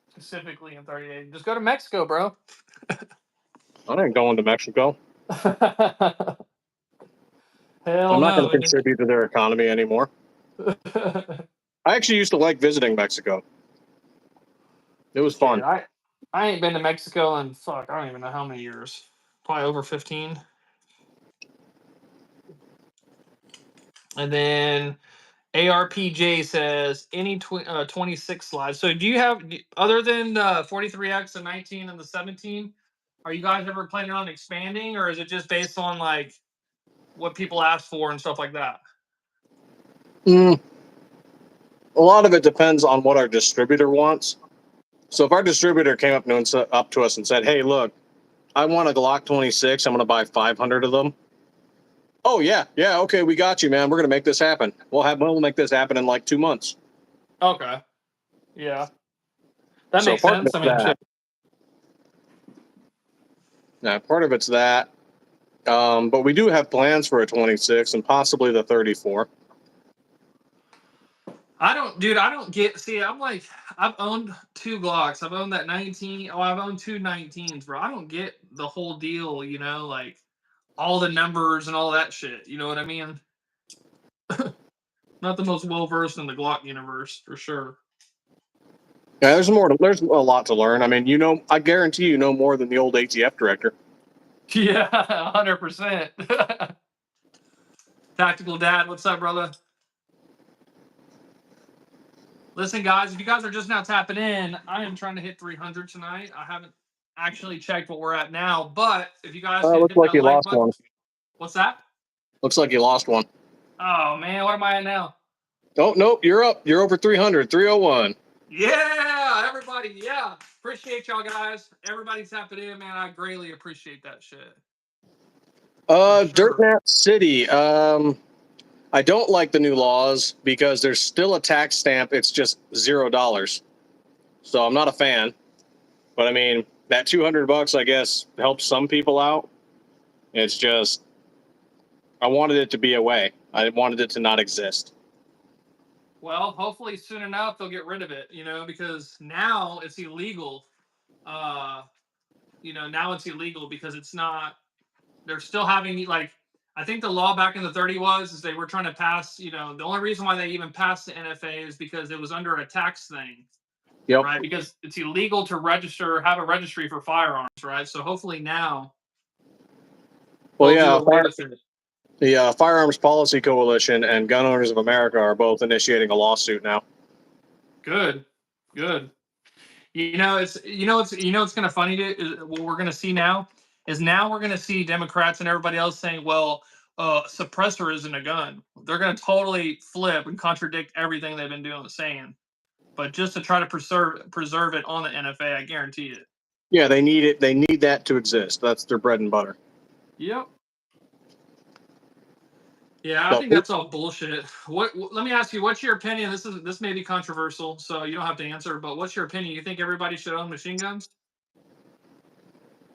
A: Specifically in 38. Just go to Mexico, bro.
B: I ain't going to Mexico.
A: Hell
B: I'm not going
A: no.
B: to contribute to their economy anymore. I actually used to like visiting Mexico. It was fun.
A: Shit, I ain't been to Mexico in I don't even know how many years. Probably over 15. And then ARPJ says any 26 slides. So do you have, other than 43X, the 19 and the 17, are you guys ever planning on expanding, or is it just based on like what people ask for and stuff like that?
B: A lot of it depends on what our distributor wants. So if our distributor came up to us and said, hey, look, I want a Glock 26. I'm going to buy 500 of them. Oh, yeah, okay, we got you, man. We're going to make this happen. We'll make this happen in like 2 months.
A: Okay. Yeah. That
B: So
A: makes
B: part of
A: sense.
B: it's that. Yeah, part of it's that. But we do have plans for a 26 and possibly the 34.
A: I don't get, I'm like, I've owned 2 Glocks. I've owned that 19. Oh, I've owned 2 19s, bro. I don't get the whole deal, like all the numbers and all that shit. You know what I mean? Not the most well versed in the Glock universe, for sure.
B: Yeah, there's a lot to learn. I mean, I guarantee you know more than the old ATF director.
A: Yeah, 100%. Tactical Dad, what's up, brother? Listen, guys, if you guys are just now tapping in, I am trying to hit 300 tonight. I haven't actually checked what we're at now, but if you guys can
B: Looks
A: hit
B: like
A: that
B: you
A: like
B: lost
A: button.
B: one.
A: What's that?
B: Looks like you lost one.
A: Oh, man, what am I at now?
B: Oh, nope, you're up. You're over 300, 301.
A: Yeah, everybody. Yeah. Appreciate y'all, guys. Everybody tapping in, man. I greatly appreciate that shit. Sure.
B: Dirtnap City. I don't like the new laws because there's still a tax stamp. It's just $0. So I'm not a fan. But I mean, that $200, I guess, helps some people out. It's just, I wanted it to be away. I wanted it to not exist.
A: Well, hopefully soon enough they'll get rid of it, because now it's illegal. Now it's illegal because it's not, they're still having, like, I think the law back in the 30s is they were trying to pass, the only reason why they even passed the NFA is because it was under a tax thing.
B: Yep.
A: Right? Because it's illegal to have a registry for firearms, right? So hopefully now.
B: Well, yeah, the Firearms Policy Coalition and Gun Owners of America are both initiating a lawsuit now.
A: Good. It's kind of funny what we're going to see now is we're going to see Democrats and everybody else saying, well, suppressor isn't a gun. They're going to totally flip and contradict everything they've been saying, but just to try to preserve it on the NFA, I guarantee it.
B: Yeah, they need it. They need that to exist. That's their bread and butter.
A: Yep. Yeah, I think that's all bullshit. Let me ask you, what's your opinion? This may be controversial, so you don't have to answer, but what's your opinion? You think everybody should own machine guns?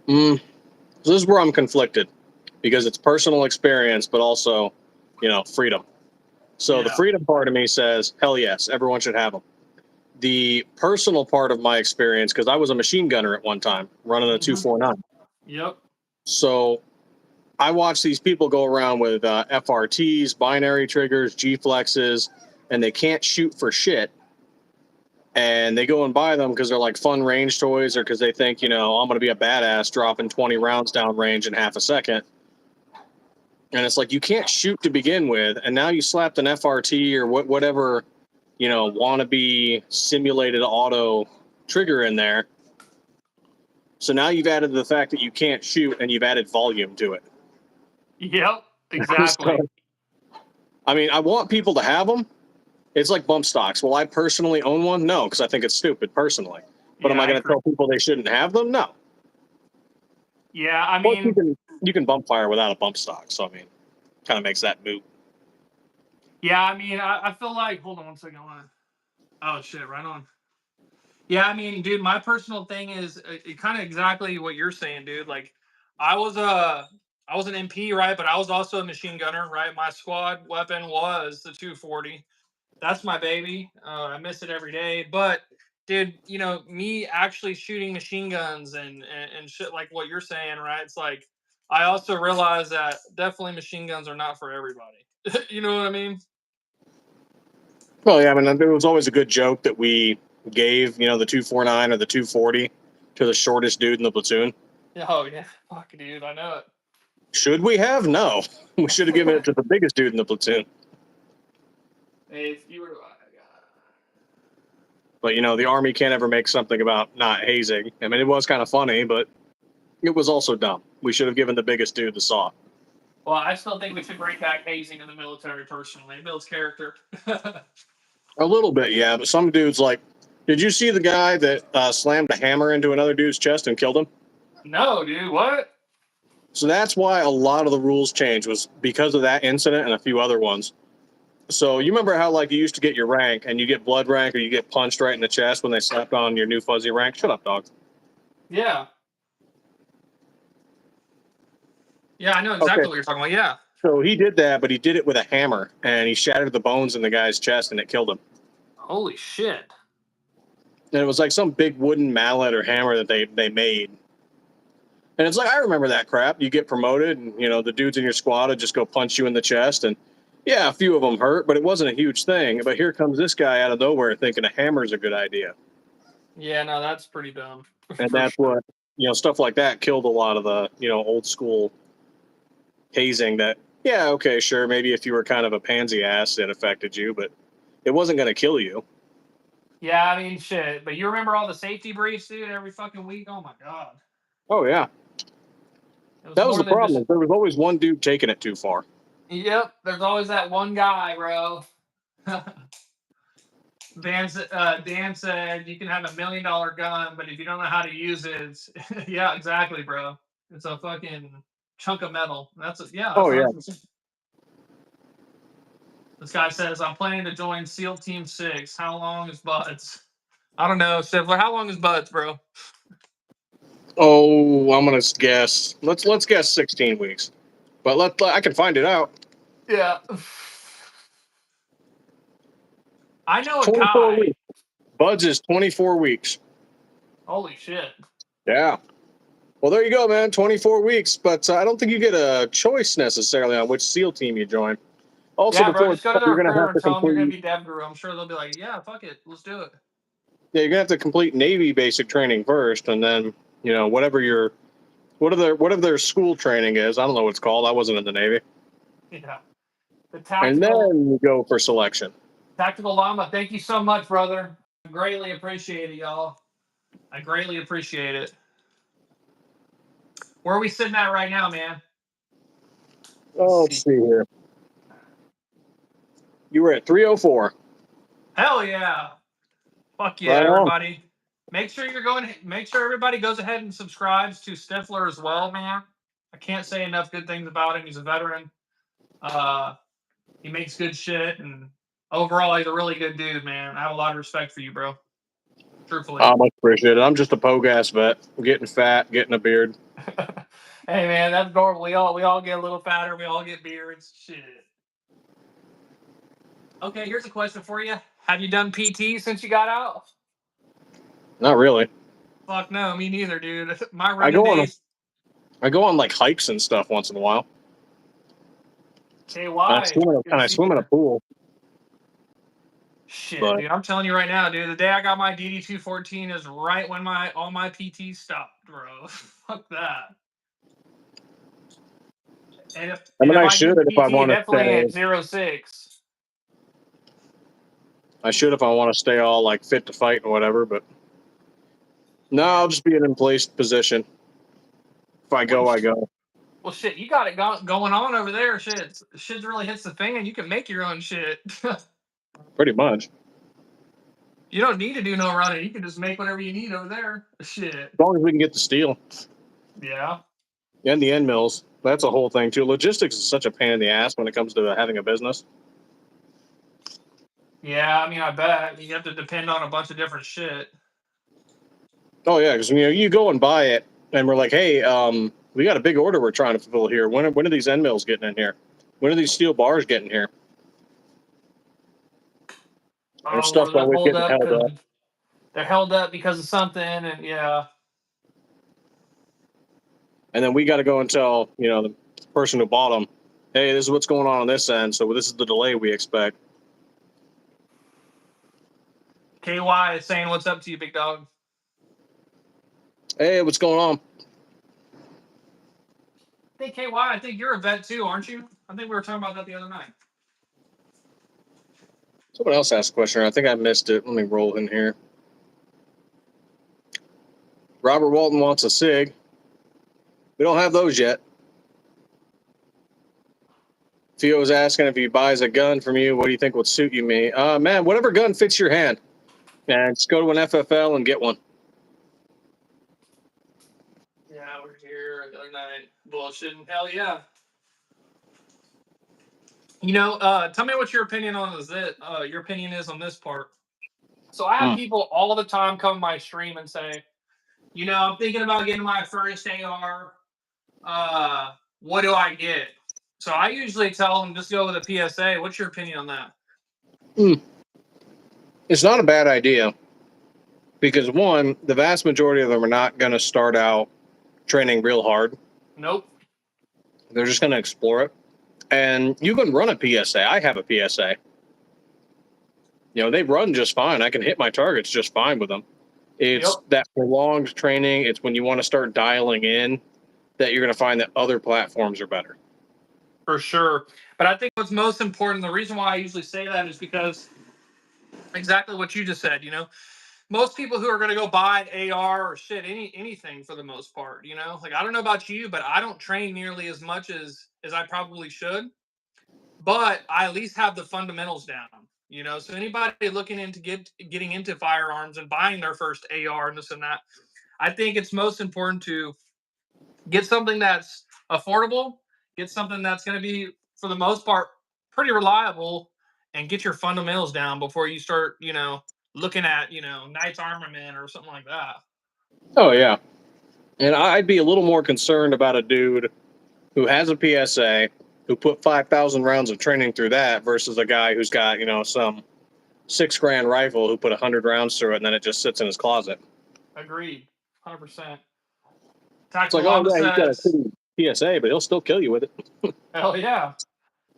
B: So this is where I'm conflicted because it's personal experience, but also, freedom. So the freedom part of me says, hell yes, everyone should have them. The personal part of my experience, because I was a machine gunner at one time, running a 249.
A: Yep.
B: So I watch these people go around with FRTs, binary triggers, G-flexes, and they can't shoot for shit. and they go and buy them because they're like fun range toys, or because they think, I'm going to be a badass dropping 20 rounds down range in half a second. And it's like, you can't shoot to begin with, and now you slapped an FRT or whatever, wannabe simulated auto trigger in there. So now you've added the fact that you can't shoot, and you've added volume to it.
A: Yep, exactly.
B: So, I mean, I want people to have them. It's like bump stocks. Will I personally own one? No, because I think it's stupid personally. But am I going to tell people they shouldn't have them? No.
A: Yeah, I
B: Plus,
A: mean,
B: you can bump fire without a bump stock. So, I mean, kind of makes that moot.
A: yeah, I mean, I feel like, hold on one second. Oh, shit, right on. Yeah, I mean, dude, my personal thing is kind of exactly what you're saying, dude. Like, I was an MP, right? But I was also a machine gunner, right? My squad weapon was the 240. That's my baby. I miss it every day. But, dude, me actually shooting machine guns and shit like what you're saying, right? It's like, I also realize that definitely machine guns are not for everybody. You know what I mean?
B: Well, yeah, I mean, there was always a good joke that we gave, the 249 or the 240 to the shortest dude in the platoon.
A: Oh, yeah. Fuck, dude. I know it.
B: Should we have? No. We should have given it to the biggest dude in the platoon.
A: Hey, if you were to.
B: But, the Army can't ever make something about not hazing. I mean, it was kind of funny, but it was also dumb. We should have given the biggest dude the saw.
A: Well, I still think we should bring back hazing in the military personally. It builds character.
B: A little bit, yeah. But some dudes, like, did you see the guy that slammed a hammer into another dude's chest and killed him?
A: No, dude, what?
B: So that's why a lot of the rules changed, was because of that incident and a few other ones. So you remember how, like, you used to get your rank and you get blood rank or you get punched right in the chest when they slapped on your new fuzzy rank? Shut up, dog.
A: Yeah. Yeah, I know exactly
B: Okay.
A: what you're talking about. Yeah.
B: So he did that, but he did it with a hammer, and he shattered the bones in the guy's chest, and it killed him.
A: Holy shit.
B: And it was like some big wooden mallet or hammer that they made. And it's like, I remember that crap. You get promoted, and the dudes in your squad would just go punch you in the chest, and yeah, a few of them hurt, but it wasn't a huge thing. But here comes this guy out of nowhere thinking a hammer's a good idea.
A: Yeah, no, that's pretty dumb.
B: And that's
A: sure.
B: what, stuff like that killed a lot of the, old school hazing that, yeah, okay, sure, maybe if you were kind of a pansy ass, it affected you, but it wasn't going to kill you.
A: Yeah, I mean, shit. But you remember all the safety briefs, dude, every fucking week? Oh, my God.
B: Oh, yeah. That was the problem. There was always one dude taking it too far.
A: Yep, there's always that one guy, bro. Dan said you can have $1 million gun, but if you don't know how to use it, it's yeah, exactly, bro. It's a fucking chunk of metal. That's yeah. That's 100%. This guy says, I'm planning to join SEAL Team 6. How long is Buds? I don't know, Stifler. How long is Buds, bro?
B: Oh, I'm gonna guess. Let's guess 16 weeks, but I can find it out.
A: Yeah. I know a
B: 24
A: guy.
B: weeks. Buds is 24 weeks.
A: Holy shit.
B: Yeah. Well, there you go, man. 24 weeks, but I don't think you get a choice necessarily on which SEAL team you join. Also,
A: Yeah, bro, just go to their
B: you're gonna
A: recruiter
B: have
A: and
B: to
A: tell them you're gonna
B: complete.
A: be Dev Guru. I'm sure they'll be like, yeah, fuck it, let's do it.
B: Yeah, you're gonna have to complete Navy basic training first, and then whatever their school training is. I don't know what it's called. I wasn't in the Navy.
A: Yeah. The
B: And then you go for selection.
A: Tactical Llama, thank you so much, brother. I greatly appreciate it, y'all. I greatly appreciate it. Where are we sitting at right now, man?
B: Let's see here. You were at 304.
A: Hell yeah. Fuck yeah,
B: Right on.
A: everybody. Make sure everybody goes ahead and subscribes to Stifler as well, man. I can't say enough good things about him. He's a veteran. He makes good shit, and overall, he's a really good dude, man. I have a lot of respect for you, bro. Truthfully.
B: I much appreciate it. I'm just a pogass vet. I'm getting fat, getting a beard.
A: Hey, man, that's normal. We all get a little fatter. We all get beards. Shit. Okay, here's a question for you. Have you done PT since you got out?
B: Not really.
A: Fuck no, me neither, dude. My
B: I
A: running days.
B: I go on like hikes and stuff once in a while.
A: Okay, why?
B: And I swim in a pool.
A: Shit,
B: But
A: dude, I'm telling you right now, dude. The day I got my DD214 is right when all my PT stopped, bro. Fuck that. And if
B: I
A: I do
B: should if I
A: PT, it
B: want to
A: definitely
B: stay.
A: ain't 06.
B: I should if I want to stay all like fit to fight and whatever. But no,
A: Yeah.
B: I'll just be in place position. If I go, I go.
A: Well, shit, you got it going on over there. Shit really hits the fan, and you can make your own shit.
B: Pretty much.
A: You don't need to do no running. You can just make whatever you need over there. Shit.
B: As long as we can get the steel
A: Yeah.
B: and the end mills. That's a whole thing too. Logistics is such a pain in the ass when it comes to having a business.
A: Yeah, I mean, I bet you have to depend on a bunch of different shit.
B: Oh yeah, because you go and buy it, and we're like, hey, we got a big order we're trying to fulfill here. When are these end mills getting in here? When are these steel bars getting here? And
A: Oh,
B: stuff's
A: where they're
B: always
A: hold
B: getting
A: up
B: held
A: because
B: up.
A: they're held up because of something, and yeah.
B: And then we got to go and tell the person who bought them, hey, this is what's going on this end. So this is the delay we expect.
A: KY is saying, "What's up to you, big dog?"
B: Hey, what's going on?
A: Hey, KY, I think you're a vet too, aren't you? I think we were talking about that the other night.
B: Someone else asked a question. I think I missed it. Let me roll in here. Robert Walton wants a SIG. We don't have those yet. Theo was asking if he buys a gun from you, what do you think would suit you, me? Man, whatever gun fits your hand. And just go to an FFL and get one.
A: Yeah, we're here the other night bullshitting. Hell yeah. Tell me what your opinion on your opinion is on this part. So I have people all the time come to my stream and say, I'm thinking about getting my first AR. What do I get? So I usually tell them just go with a PSA. What's your opinion on that?
B: It's not a bad idea because, one, the vast majority of them are not going to start out training real hard.
A: Nope.
B: They're just going to explore it. And you can run a PSA. I have a PSA. They run just fine. I can hit my targets just fine with them. It's that prolonged training. It's when you want to start dialing in that you're going to find that other platforms are better.
A: For sure. But I think what's most important, the reason why I usually say that is because exactly what you just said, most people who are going to go buy an AR or anything for the most part, like I don't know about you, but I don't train nearly as much as I probably should, but I at least have the fundamentals down, so anybody looking into getting into firearms and buying their first AR and this and that, I think it's most important to get something that's affordable, get something that's going to be, for the most part, pretty reliable, and get your fundamentals down before you start, looking at, Knight's Armament or something like that.
B: Oh, yeah. And I'd be a little more concerned about a dude who has a PSA, who put 5,000 rounds of training through that versus a guy who's got, some $6,000 rifle who put 100 rounds through it and then it just sits in his closet.
A: Agreed. 100%.
B: It's
A: Tactical
B: like, oh,
A: Llama
B: yeah, he's got a
A: says,
B: PSA, but he'll still kill you with it.
A: hell yeah.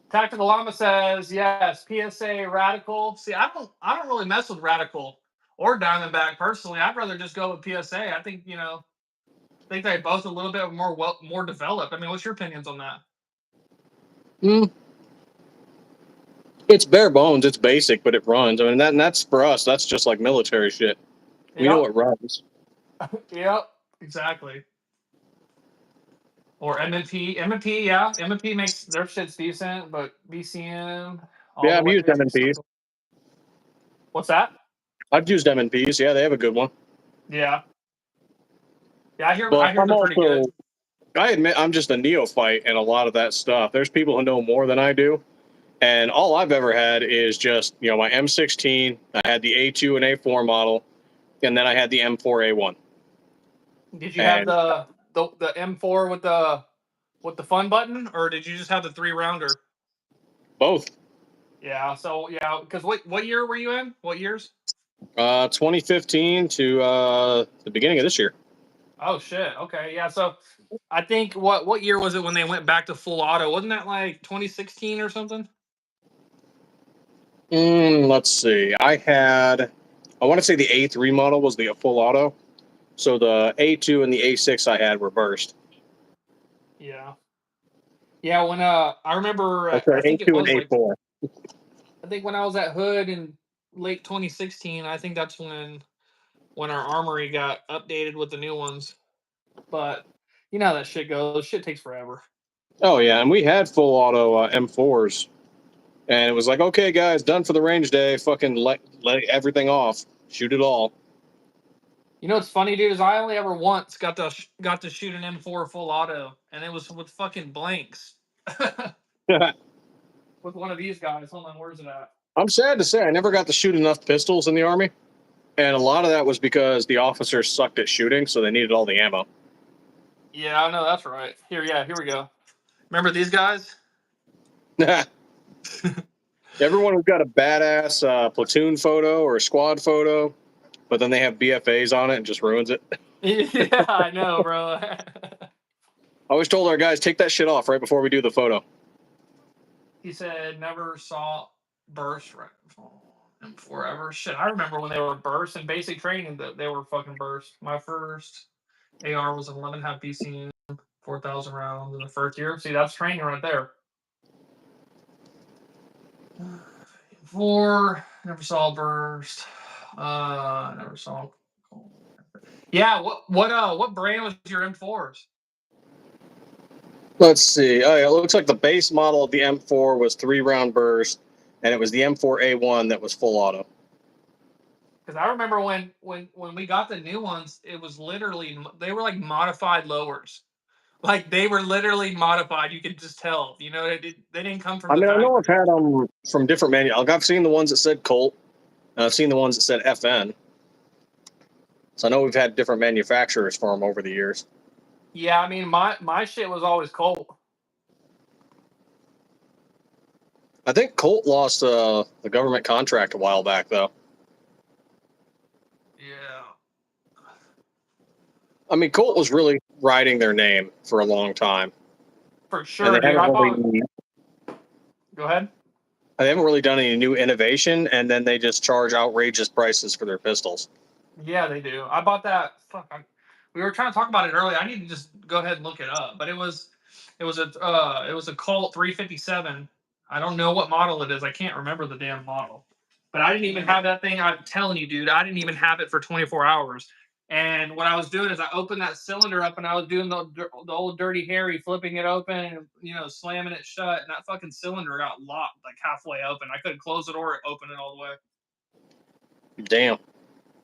A: Tactical Llama says, yes, PSA Radical. See, I don't really mess with Radical or Diamondback personally. I'd rather just go with PSA. I think, they both a little bit more developed. I mean, what's your opinions on that?
B: It's bare bones. It's basic, but it runs. I mean, that's for us. That's just like military shit. We know it runs.
A: Yep, exactly. Or M&P, yeah. M&P makes their shit's decent, but BCM all
B: Yeah,
A: the
B: I've
A: way.
B: used M&Ps.
A: What's that?
B: I've used M&Ps. Yeah, they have a good one.
A: Yeah. Yeah, I hear
B: But
A: they're pretty good.
B: I admit I'm just a neophyte in a lot of that stuff. There's people who know more than I do. And all I've ever had is just, my M16. I had the A2 and A4 model, and then I had the M4A1.
A: Did you have the M4 with the fun button, or did you just have the 3-rounder?
B: Both.
A: Yeah. So yeah, because what year were you in? What years?
B: 2015 to the beginning of this year.
A: Oh shit. Okay. Yeah. So I think what year was it when they went back to full auto? Wasn't that like 2016 or something?
B: Let's see. I want to say the A3 model was the full auto. So the A2 and the A6 I had were burst.
A: Yeah. Yeah, when I remember
B: That's right,
A: I think it
B: A2 and
A: was like
B: A4.
A: I think when I was at Hood in late 2016, I think that's when our armory got updated with the new ones. But you know how that shit goes. Shit takes forever.
B: Oh yeah, and we had full auto M4s, and it was like, okay, guys, done for the range day. Fucking let everything off, shoot it all.
A: You know what's funny, dude? Is I only ever once got to shoot an M4 full auto, and it was with fucking blanks. With one of these guys. Hold on, where's it at?
B: I'm sad to say I never got to shoot enough pistols in the army, and a lot of that was because the officers sucked at shooting, so they needed all the ammo.
A: Yeah, I know that's right. Here we go. Remember these guys?
B: Everyone who's got a badass platoon photo or a squad photo, but then they have BFAs on it and just ruins it.
A: Yeah, I know, bro.
B: I always told our guys, take that shit off right before we do the photo.
A: He said never saw burst rifle in forever. Shit, I remember when they were burst in basic training that they were fucking burst. My first AR was an 11 half BCM, 4,000 rounds in the first year. See, that's training right there. Four, never saw burst. Never saw. Yeah, what brand was your M4s?
B: Let's see. Oh, yeah, it looks like the base model of the M4 was 3-round burst, and it was the M4A1 that was full auto.
A: Because I remember when we got the new ones, it was literally they were like modified lowers. Like they were literally modified. You could just tell. You know, they didn't come from
B: I
A: the
B: mean, I know I've
A: factory.
B: had them from different like I've seen the ones that said Colt, and I've seen the ones that said FN. So I know we've had different manufacturers for them over the years.
A: Yeah, I mean my shit was always Colt.
B: I think Colt lost the government contract a while back, though.
A: Yeah,
B: I mean, Colt was really riding their name for a long time,
A: for
B: and
A: sure, dude. I bought. Go ahead.
B: they haven't really done any new innovation, and then they just charge outrageous prices for their pistols.
A: Yeah, they do. I bought that. We were trying to talk about it earlier. I need to just go ahead and look it up. But it was a Colt 357. I don't know what model it is. I can't remember the damn model. But I didn't even have that thing. I'm telling you, dude. I didn't even have it for 24 hours. And what I was doing is I opened that cylinder up and I was doing the old Dirty Harry, flipping it open and slamming it shut. And that fucking cylinder got locked like halfway open. I couldn't close it or open it all the way.
B: Damn.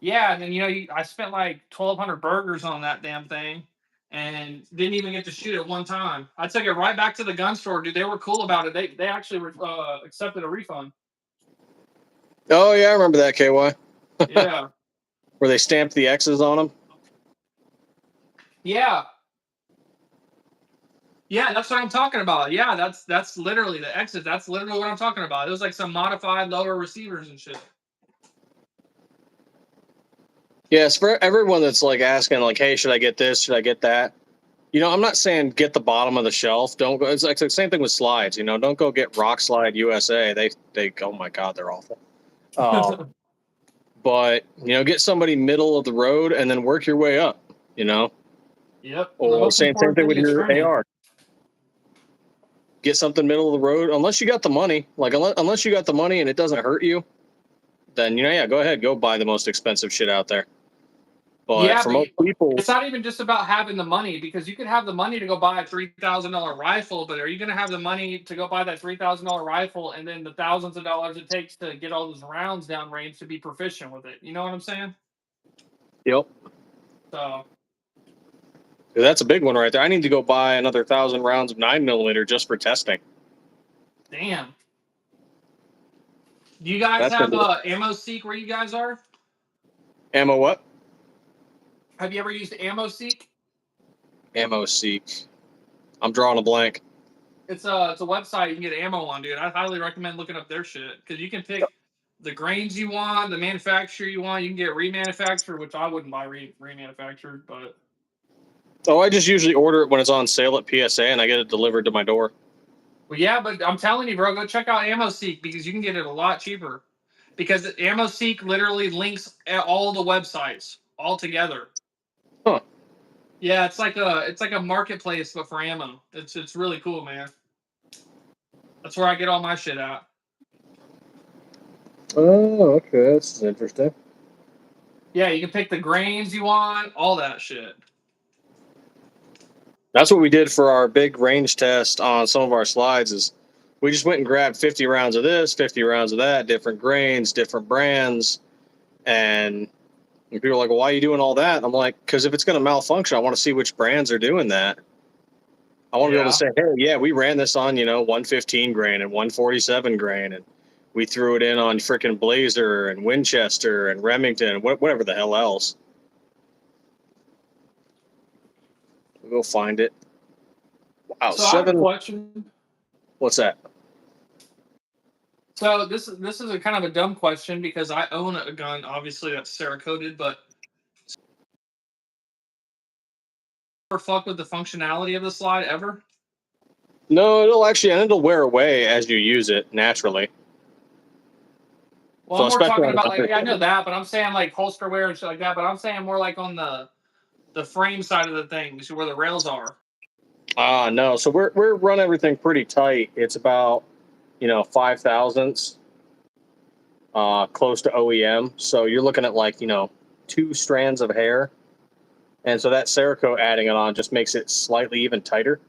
A: Yeah, and then I spent like 1,200 burgers on that damn thing, and didn't even get to shoot it one time. I took it right back to the gun store, dude. They were cool about it. They actually accepted a refund.
B: Oh yeah, I remember that, KY.
A: Yeah,
B: Where they stamped the X's on them.
A: yeah, yeah. That's what I'm talking about. Yeah, that's literally the exit. That's literally what I'm talking about. It was like some modified lower receivers and shit.
B: Yes, for everyone that's like asking, like, hey, should I get this? Should I get that? I'm not saying get the bottom of the shelf. Don't go. It's like the same thing with slides. Don't go get Rock Slide USA. They oh my god, they're awful. But get somebody middle of the road and then work your way up.
A: Yep. The
B: Or
A: most
B: same
A: important
B: thing
A: thing
B: with
A: is
B: your
A: training.
B: AR. Get something middle of the road. Unless you got the money, like unless you got the money and it doesn't hurt you, then yeah, go ahead, go buy the most expensive shit out there. But
A: Yeah,
B: for
A: but
B: most people,
A: it's not even just about having the money because you could have the money to go buy a $3,000 rifle, but are you going to have the money to go buy that $3,000 rifle and then the thousands of dollars it takes to get all those rounds downrange to be proficient with it? You know what I'm saying?
B: yep,
A: So
B: that's a big one right there. I need to go buy another 1,000 rounds of 9mm just for testing.
A: damn. Do you guys
B: That's
A: have
B: gonna
A: ammo seek where you guys are?
B: ammo what?
A: Have you ever used ammo seek?
B: Ammo seek. I'm drawing a blank.
A: It's a website you can get ammo on, dude. I highly recommend looking up their shit because you can pick the grains you want, the manufacturer you want. You can get remanufactured, which I wouldn't buy remanufactured, but
B: Oh, I just usually order it when it's on sale at PSA and I get it delivered to my door.
A: Well, yeah, but I'm telling you, bro, go check out AmmoSeek because you can get it a lot cheaper. Because AmmoSeek literally links all the websites all together.
B: Huh.
A: Yeah, it's like a marketplace but for ammo. It's really cool, man. That's where I get all my shit at.
B: Oh, okay, that's interesting.
A: Yeah, you can pick the grains you want, all that shit.
B: That's what we did for our big range test on some of our slides. Is we just went and grabbed 50 rounds of this, 50 rounds of that, different grains, different brands, and people are like, "Well, why are you doing all that?" I'm like, "Because if it's going to malfunction, I want to see which brands are doing that. I want to be able to say, hey, yeah, we ran this on 115 grain and 147 grain, and we threw it in on freaking Blazer and Winchester and Remington and whatever the hell else." We'll find it. Wow,
A: So I have a
B: 7.
A: question.
B: What's that?
A: So this is a kind of a dumb question because I own a gun, obviously that's Cerakoted, but ever fuck with the functionality of the slide ever?
B: No, it'll wear away as you use it naturally.
A: Well,
B: So
A: I'm more
B: especially
A: talking
B: on
A: about
B: the
A: like I know that, but I'm saying like holster wear and shit like that. But I'm saying more like on the frame side of the things where the rails are.
B: no. So we're run everything pretty tight. It's about 5 thousandths, close to OEM. So you're looking at like 2 strands of hair, and so that Cerakote adding it on just makes it slightly even tighter.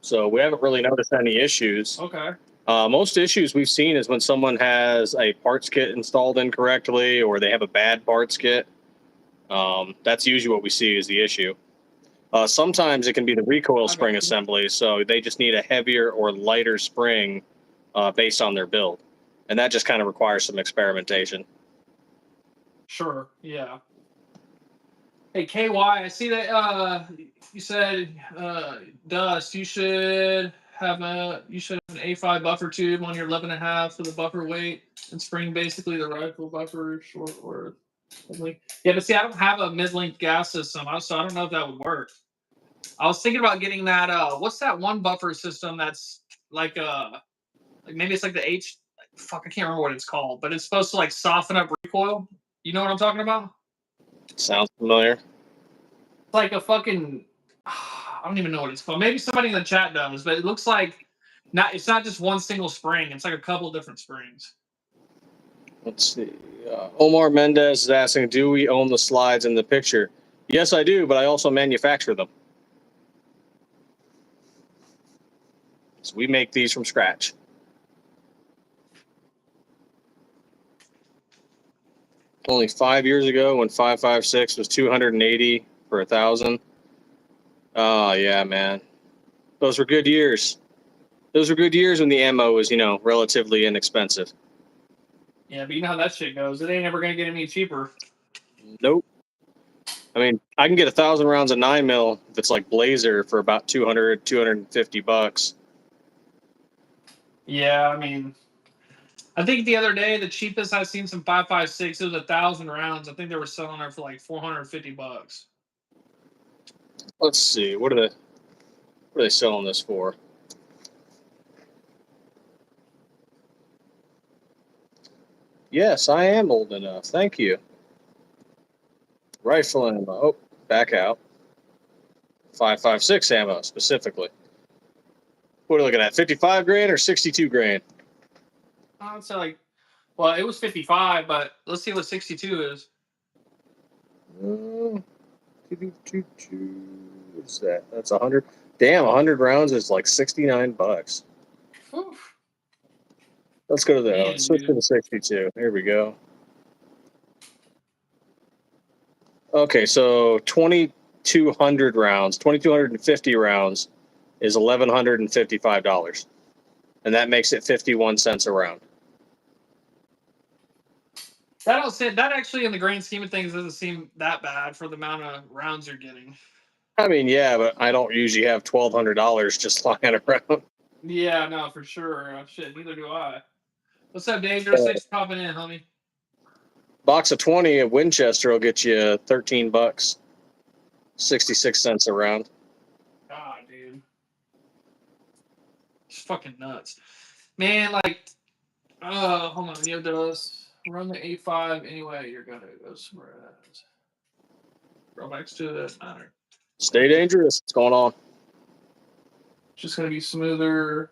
B: So we haven't really noticed any issues.
A: Okay.
B: Most issues we've seen is when someone has a parts kit installed incorrectly or they have a bad parts kit. That's usually what we see is the issue. Sometimes it can be the recoil
A: I got
B: spring
A: you.
B: assembly, so they just need a heavier or lighter spring based on their build. And that just kind of requires some experimentation.
A: Sure. Yeah. Hey KY, I see that you said Dust, you should have an A5 buffer tube on your 11.5 for the buffer weight and spring basically the rifle buffer short or something. Yeah, but see, I don't have a mid-length gas system, so I don't know if that would work. I was thinking about getting that. What's that one buffer system that's like maybe it's like the H. Fuck, I can't remember what it's called, but it's supposed to like soften up recoil. You know what I'm talking about?
B: Sounds familiar.
A: It's like a fucking. I don't even know what it's called. Maybe somebody in the chat does, but it looks like not. It's not just one single spring. It's like a couple different springs.
B: Let's see. Omar Mendez is asking, do we own the slides in the picture? Yes, I do, but I also manufacture them. So we make these from scratch. Only 5 years ago when 5.56 was 280 for 1,000. Oh yeah, man. Those were good years. Those were good years when the ammo was, relatively inexpensive.
A: Yeah, but you know how that shit goes. It ain't ever gonna get any cheaper.
B: Nope. I mean, I can get 1,000 rounds of 9mm if it's like Blazer for about 200, 250 bucks.
A: Yeah, I mean, I think the other day the cheapest I've seen some 5.56 it was 1,000 rounds. I think they were selling her for like $450.
B: Let's see. What are they selling this for? Yes, I am old enough. Thank you. Rifle ammo. Oh, back out. 5.56 ammo specifically. What are we looking at? 55 grain or 62 grain?
A: I'd say like, well, it was 55, but let's see what 62 is.
B: What's that? That's 100. Damn, 100 rounds is like 69 bucks.
A: Whew.
B: Let's go to the
A: Man,
B: switch to
A: dude.
B: the 62. Here we go. Okay, so 2,200 rounds, 2,250 rounds is $1,155, and that makes it 51 cents a round.
A: That actually, in the grand scheme of things, doesn't seem that bad for the amount of rounds you're getting.
B: I mean, yeah, but I don't usually have $1,200 just lying around.
A: Yeah, no, for sure. Shit, neither do I. What's up, Dangerous? Thanks for popping in, homie.
B: Box of 20 at Winchester will get you 13 bucks, 66 cents a round.
A: God, dude. fucking nuts, man. Like, hold on, you have to run the A5 anyway. You're gonna go somewhere else. Rollbacks to this matter.
B: Stay dangerous. What's going on?
A: It's just gonna be smoother.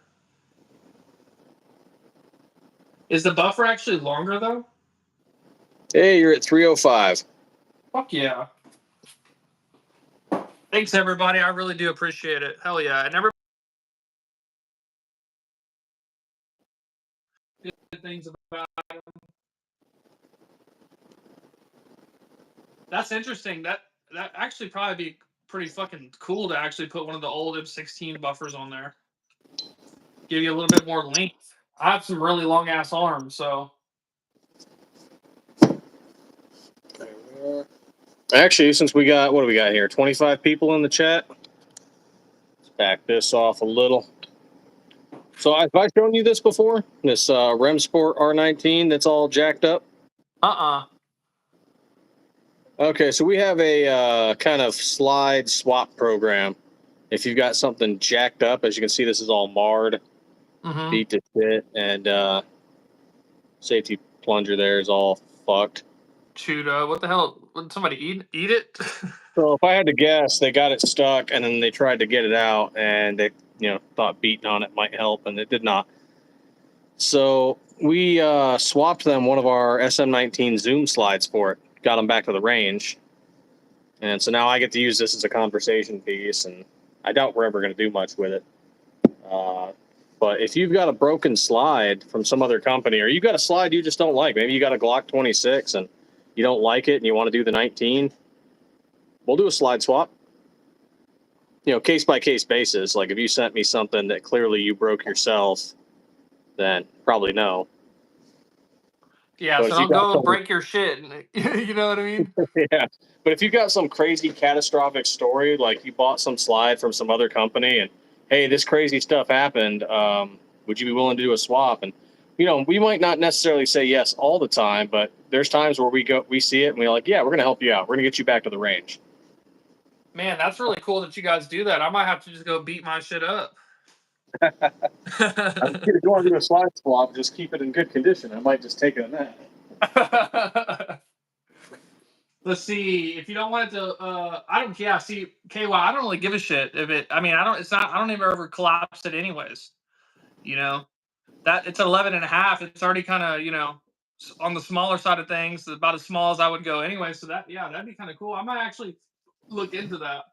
A: Is the buffer actually longer though?
B: Hey, you're at 305.
A: Fuck yeah. Thanks everybody. I really do appreciate it. Hell yeah. And everybody did things about them. That's interesting. That actually probably be pretty fucking cool to actually put one of the old M16 buffers on there. Give you a little bit more length. I have some really long ass arms, so
B: Actually, since we got, what do we got here? 25 people in the chat. Let's back this off a little. So have I shown you this before? This Rem Sport R19 that's all jacked up? Okay, so we have a kind of slide swap program. If you've got something jacked up, as you can see, this is all marred, beat to shit, and safety plunger there is all fucked.
A: Shoot, what the hell? Would somebody eat it?
B: So if I had to guess, they got it stuck, and then they tried to get it out, and they, thought beating on it might help, and it did not. So we swapped them one of our SM19 Zoom slides for it, got them back to the range, and so now I get to use this as a conversation piece, and I doubt we're ever going to do much with it. But if you've got a broken slide from some other company, or you got a slide you just don't like, maybe you got a Glock 26 and you don't like it and you want to do the 19, we'll do a slide swap. Case by case basis. Like if you sent me something that clearly you broke yourself, then probably no.
A: Yeah, so don't go break your shit. You know what I mean?
B: Yeah. But if you got some crazy catastrophic story, like you bought some slide from some other company and, hey, this crazy stuff happened, would you be willing to do a swap? And, we might not necessarily say yes all the time, but there's times where we see it and we're like, yeah, we're going to help you out. We're going to get you back to the range.
A: Man, that's really cool that you guys do that. I might have to just go beat my shit up.
B: If you want to do a slide swap, just keep it in good condition. I might just take it in that.
A: Let's see. If you don't want it to, I don't. Yeah. See, KY, I don't really give a shit if it. I mean, I don't. It's not. I don't even ever collapse it anyways. That it's 11.5. It's already kind of on the smaller side of things. About as small as I would go anyway. So that'd be kind of cool. I might actually look into that.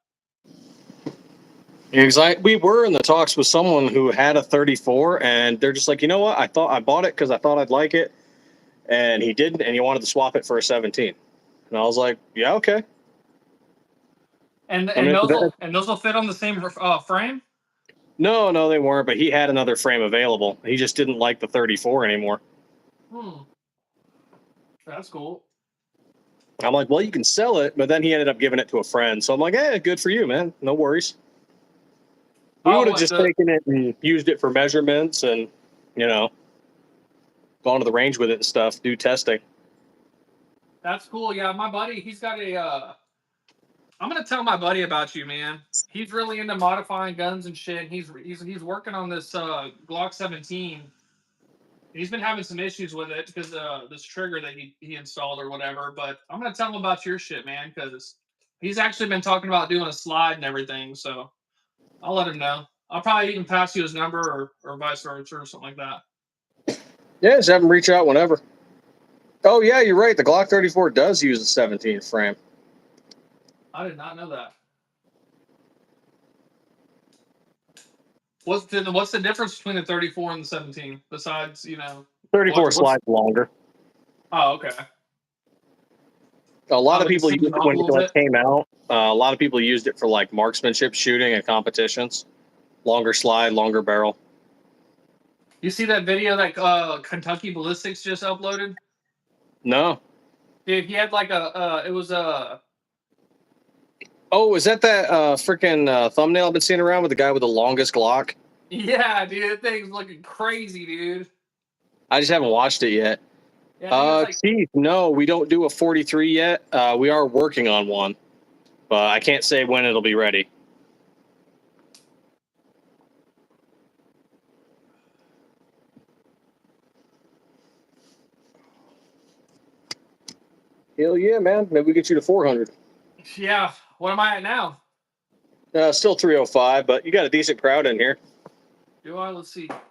B: Exactly. We were in the talks with someone who had a 34, and they're just like, you know what? I bought it because I thought I'd like it, and he didn't, and he wanted to swap it for a 17. And I was like, yeah, okay.
A: And those will fit on the same frame?
B: No, they weren't. But he had another frame available. He just didn't like the 34 anymore.
A: That's cool.
B: I'm like, well, you can sell it, but then he ended up giving it to a friend. So I'm like, hey, good for you, man. No worries. We would have just taken it and used it for measurements and, gone to the range with it and stuff, do testing.
A: That's cool. Yeah, my buddy, he's got I'm gonna tell my buddy about you, man. He's really into modifying guns and shit. He's working on this Glock 17. He's been having some issues with it because this trigger that he installed or whatever. But I'm gonna tell him about your shit, man, because he's actually been talking about doing a slide and everything. So I'll let him know. I'll probably even pass you his number or vice versa or something like that.
B: Yeah, just have him reach out whenever. Oh yeah, you're right. The Glock 34 does use a 17 frame.
A: I did not know that. What's the difference between the 34 and the 17? Besides,
B: 34 slides longer.
A: Oh, okay.
B: A lot of people used it when it came out. A lot of people used it for like marksmanship shooting and competitions. Longer slide, longer barrel.
A: You see that video that Kentucky Ballistics just uploaded?
B: No.
A: Dude, he had like it was a.
B: Oh, is that freaking thumbnail I've been seeing around with the guy with the longest Glock?
A: Yeah, dude, that thing's looking crazy, dude.
B: I just haven't watched it yet. Yeah, Chief, no, we don't do a 43 yet. We are working on one, but I can't say when it'll be ready. Hell yeah, man. Maybe we get you to 400.
A: Yeah. What am I at now?
B: Still 305, but you got a decent crowd in here.
A: Do I? Let's see.
B: Got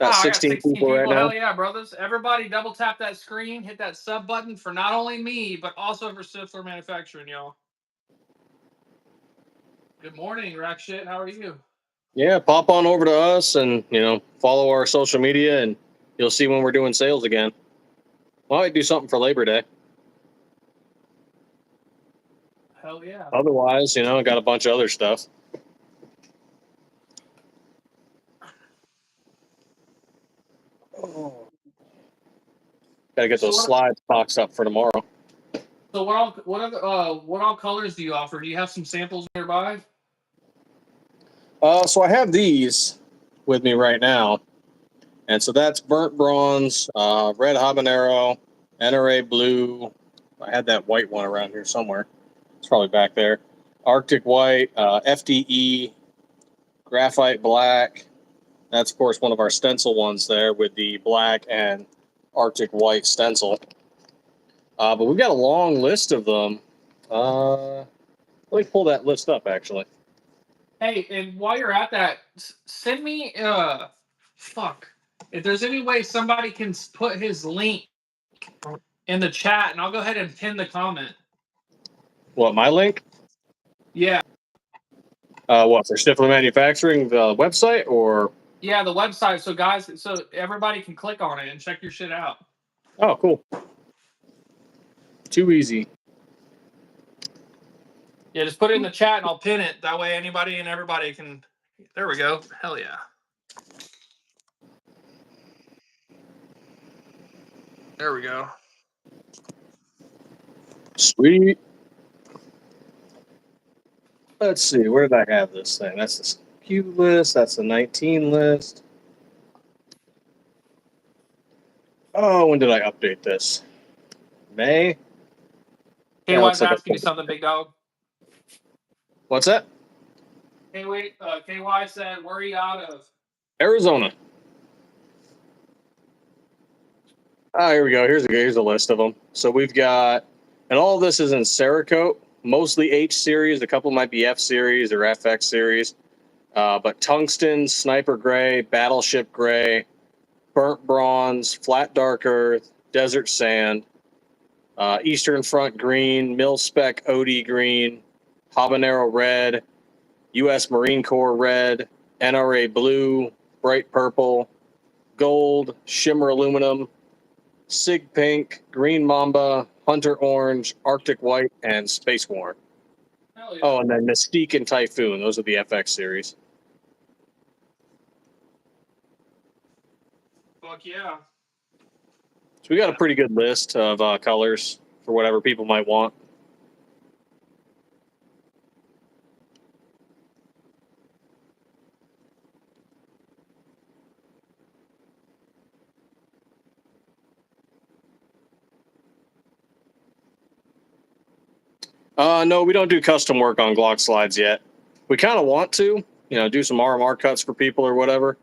A: I got
B: 16
A: 16
B: people right now.
A: Hell yeah, brothers. Everybody double tap that screen, hit that sub button for not only me, but also for Stifler Manufacturing, y'all. Good morning, Rack Shit. How are you?
B: Yeah, pop on over to us and, follow our social media and you'll see when we're doing sales again. Might do something for Labor Day.
A: Hell yeah.
B: Otherwise, got a bunch of other stuff. Oh. Got to get those slides boxed up for tomorrow.
A: So what all colors do you offer? Do you have some samples nearby?
B: So I have these with me right now. And so that's burnt bronze, red habanero, NRA blue. I had that white one around here somewhere. It's probably back there. Arctic white, FDE, graphite black. That's, of course, one of our stencil ones there with the black and Arctic white stencil. But we've got a long list of them. Let me pull that list up, actually.
A: Hey, and while you're at that, send me if there's any way somebody can put his link in the chat, and I'll go ahead and pin the comment.
B: What, my link?
A: Yeah.
B: What, for Stifler Manufacturing, the website, or?
A: Yeah, the website. So guys, so everybody can click on it and check your shit out.
B: Oh, cool. Too easy.
A: Yeah, just put it in the chat and I'll pin it. That way anybody and everybody can. There we go. Hell yeah. There we go.
B: Sweet. Let's see. Where did I have this thing? That's the SKU list. That's the 19 list. Oh, when did I update this? May?
A: KY's asking you something, big dog.
B: What's that?
A: Hey, wait. KY said, where are you out of?
B: Arizona. Here we go. Here's a list of them. So we've got, and all of this is in Cerakote, mostly H series. A couple might be F series or FX series. But tungsten, sniper gray, battleship gray, burnt bronze, flat dark earth, desert sand, Eastern Front green, mil spec OD green, habanero red, U.S. Marine Corps red, NRA blue, bright purple, gold, shimmer aluminum, sig pink, green mamba, hunter orange, Arctic white, and space worn.
A: Hell yeah.
B: Oh, and then Mystique and Typhoon. Those are the FX series.
A: Fuck yeah.
B: So we got a pretty good list of colors for whatever people might want. No, we don't do custom work on Glock slides yet. We kind of want to, do some RMR cuts for people or whatever.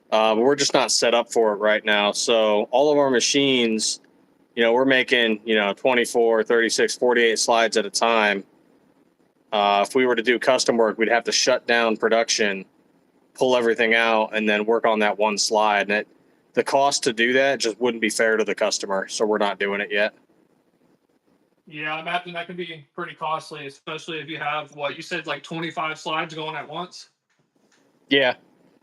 B: But we're just not set up for it right now. So all of our machines, we're making, 24, 36, 48 slides at a time. If we were to do custom work, we'd have to shut down production, pull everything out, and then work on that one slide. And the cost to do that just wouldn't be fair to the customer. So we're not doing it yet.
A: Yeah, I imagine that can be pretty costly, especially if you have what you said, like 25 slides going at once.
B: Yeah.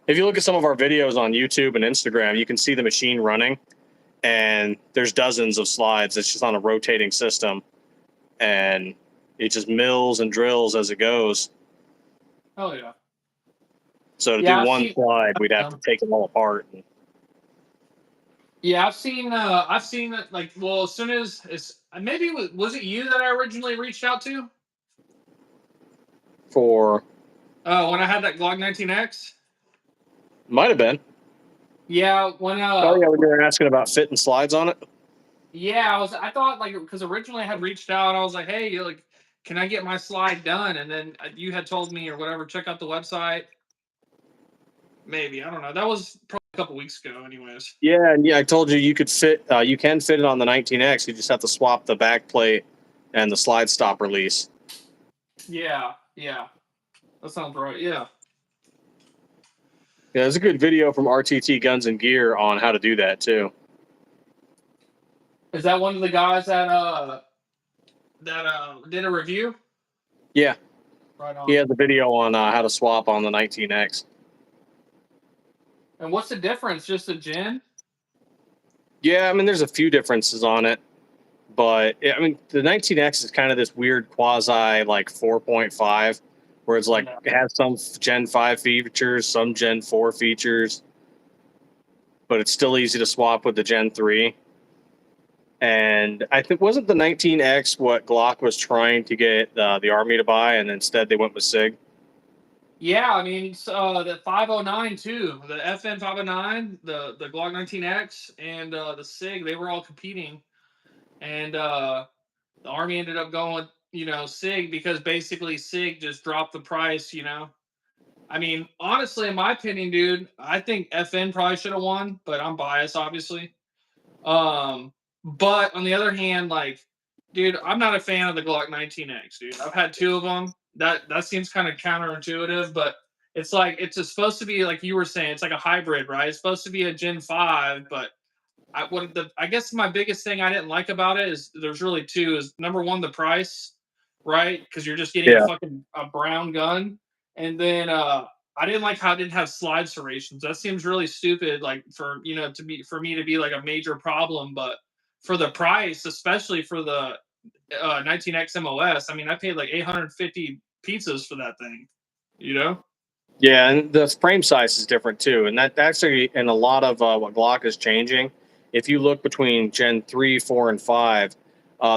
B: If you look at some of our videos on YouTube and Instagram, you can see the machine running, and there's dozens of slides. It's just on a rotating system, and it just mills and drills as it goes.
A: Oh yeah.
B: So to do one slide, we'd have to take them all apart.
A: Yeah, I've seen it like, well, as soon as it's maybe was it you that I originally reached out to
B: For
A: when I had that Glock 19X?
B: Might have been.
A: Yeah, when
B: when you were asking about fitting slides on it.
A: Yeah, I thought like because originally I had reached out, I was like, hey, like, can I get my slide done? And then you had told me or whatever, check out the website. Maybe, I don't know. That was probably couple weeks ago, anyways.
B: Yeah, and I told you could fit. You can fit it on the 19X. You just have to swap the back plate and the slide stop release.
A: Yeah, that sounds right. Yeah.
B: Yeah, there's a good video from RTT Guns and Gear on how to do that too.
A: Is that one of the guys that did a review?
B: Yeah,
A: Right on.
B: he has a video on how to swap on the 19X.
A: And what's the difference? Just a gen?
B: Yeah, I mean, there's a few differences on it, but I mean, the 19X is kind of this weird quasi like 4.5, where it's like it has some Gen 5 features, some Gen 4 features, but it's still easy to swap with the Gen 3. And I think wasn't the 19X what Glock was trying to get the Army to buy, and instead they went with SIG.
A: Yeah, I mean, the 509 too, the FN 509, the Glock 19X, and the SIG, they were all competing, and the Army ended up going, SIG, because basically SIG just dropped the price. I mean, honestly, in my opinion, dude, I think FN probably should have won, but I'm biased, obviously. But on the other hand, like, dude, I'm not a fan of the Glock 19X, dude. I've had two of them. That seems kind of counterintuitive, but it's like it's supposed to be like you were saying, it's like a hybrid, right? It's supposed to be a Gen 5, but I guess my biggest thing I didn't like about it is there's really two. Is number one, the price, right? Because you're just getting
B: Yeah.
A: a brown gun, and then I didn't like how it didn't have slide serrations. That seems really stupid, like for for me to be like a major problem. But for the price, especially for the 19X MOS, I mean, I paid like 850 pizzas for that thing.
B: Yeah, and the frame size is different too, and that actually, in a lot of what Glock is changing, if you look between Gen 3, 4, and 5,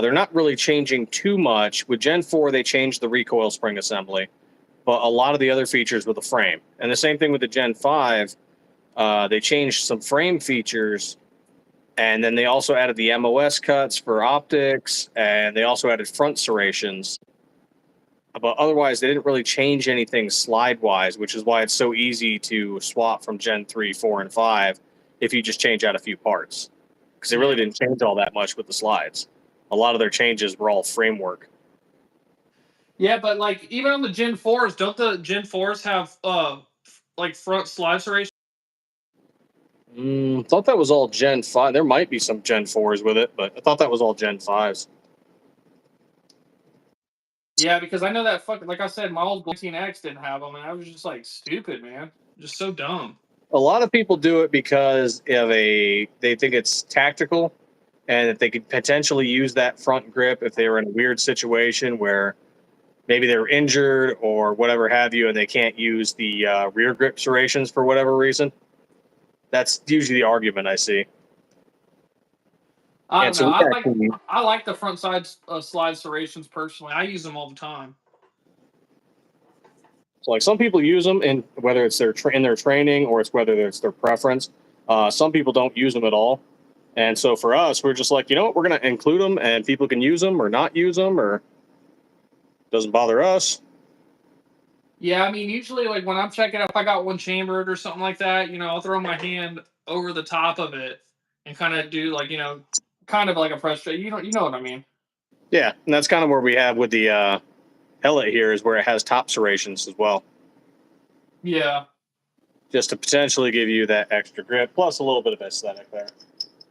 B: they're not really changing too much. With Gen 4, they changed the recoil spring assembly, but a lot of the other features with the frame. And the same thing with the Gen 5, they changed some frame features, and then they also added the MOS cuts for optics, and they also added front serrations. But otherwise, they didn't really change anything slide-wise, which is why it's so easy to swap from Gen 3, 4, and 5 if you just change out a few parts. Because they really didn't change all that much with the slides. A lot of their changes were all framework.
A: Yeah, but like even on the Gen 4s, don't the Gen 4s have like front slide serration?
B: Thought that was all Gen 5. There might be some Gen 4s with it, but I thought that was all Gen 5s.
A: Yeah, because I know that fucking, like I said, my old 19X didn't have them, and I was just like stupid, man, just so dumb.
B: A lot of people do it because they think it's tactical, and that they could potentially use that front grip if they were in a weird situation where maybe they were injured or whatever have you, and they can't use the rear grip serrations for whatever reason. That's usually the argument I see.
A: I
B: And
A: don't
B: so
A: know.
B: we actually,
A: I like the front side slide serrations personally. I use them all the time.
B: so like some people use them, and whether it's in their training or it's whether it's their preference. Some people don't use them at all, and so for us, we're just like, you know what, we're going to include them, and people can use them or not use them, or doesn't bother us.
A: Yeah, I mean, usually like when I'm checking if I got one chambered or something like that, I'll throw my hand over the top of it and kind of do like kind of like a press. You know what I mean?
B: Yeah, and that's kind of where we have with the pellet here is where it has top serrations as well,
A: Yeah,
B: just to potentially give you that extra grip, plus a little bit of aesthetic there.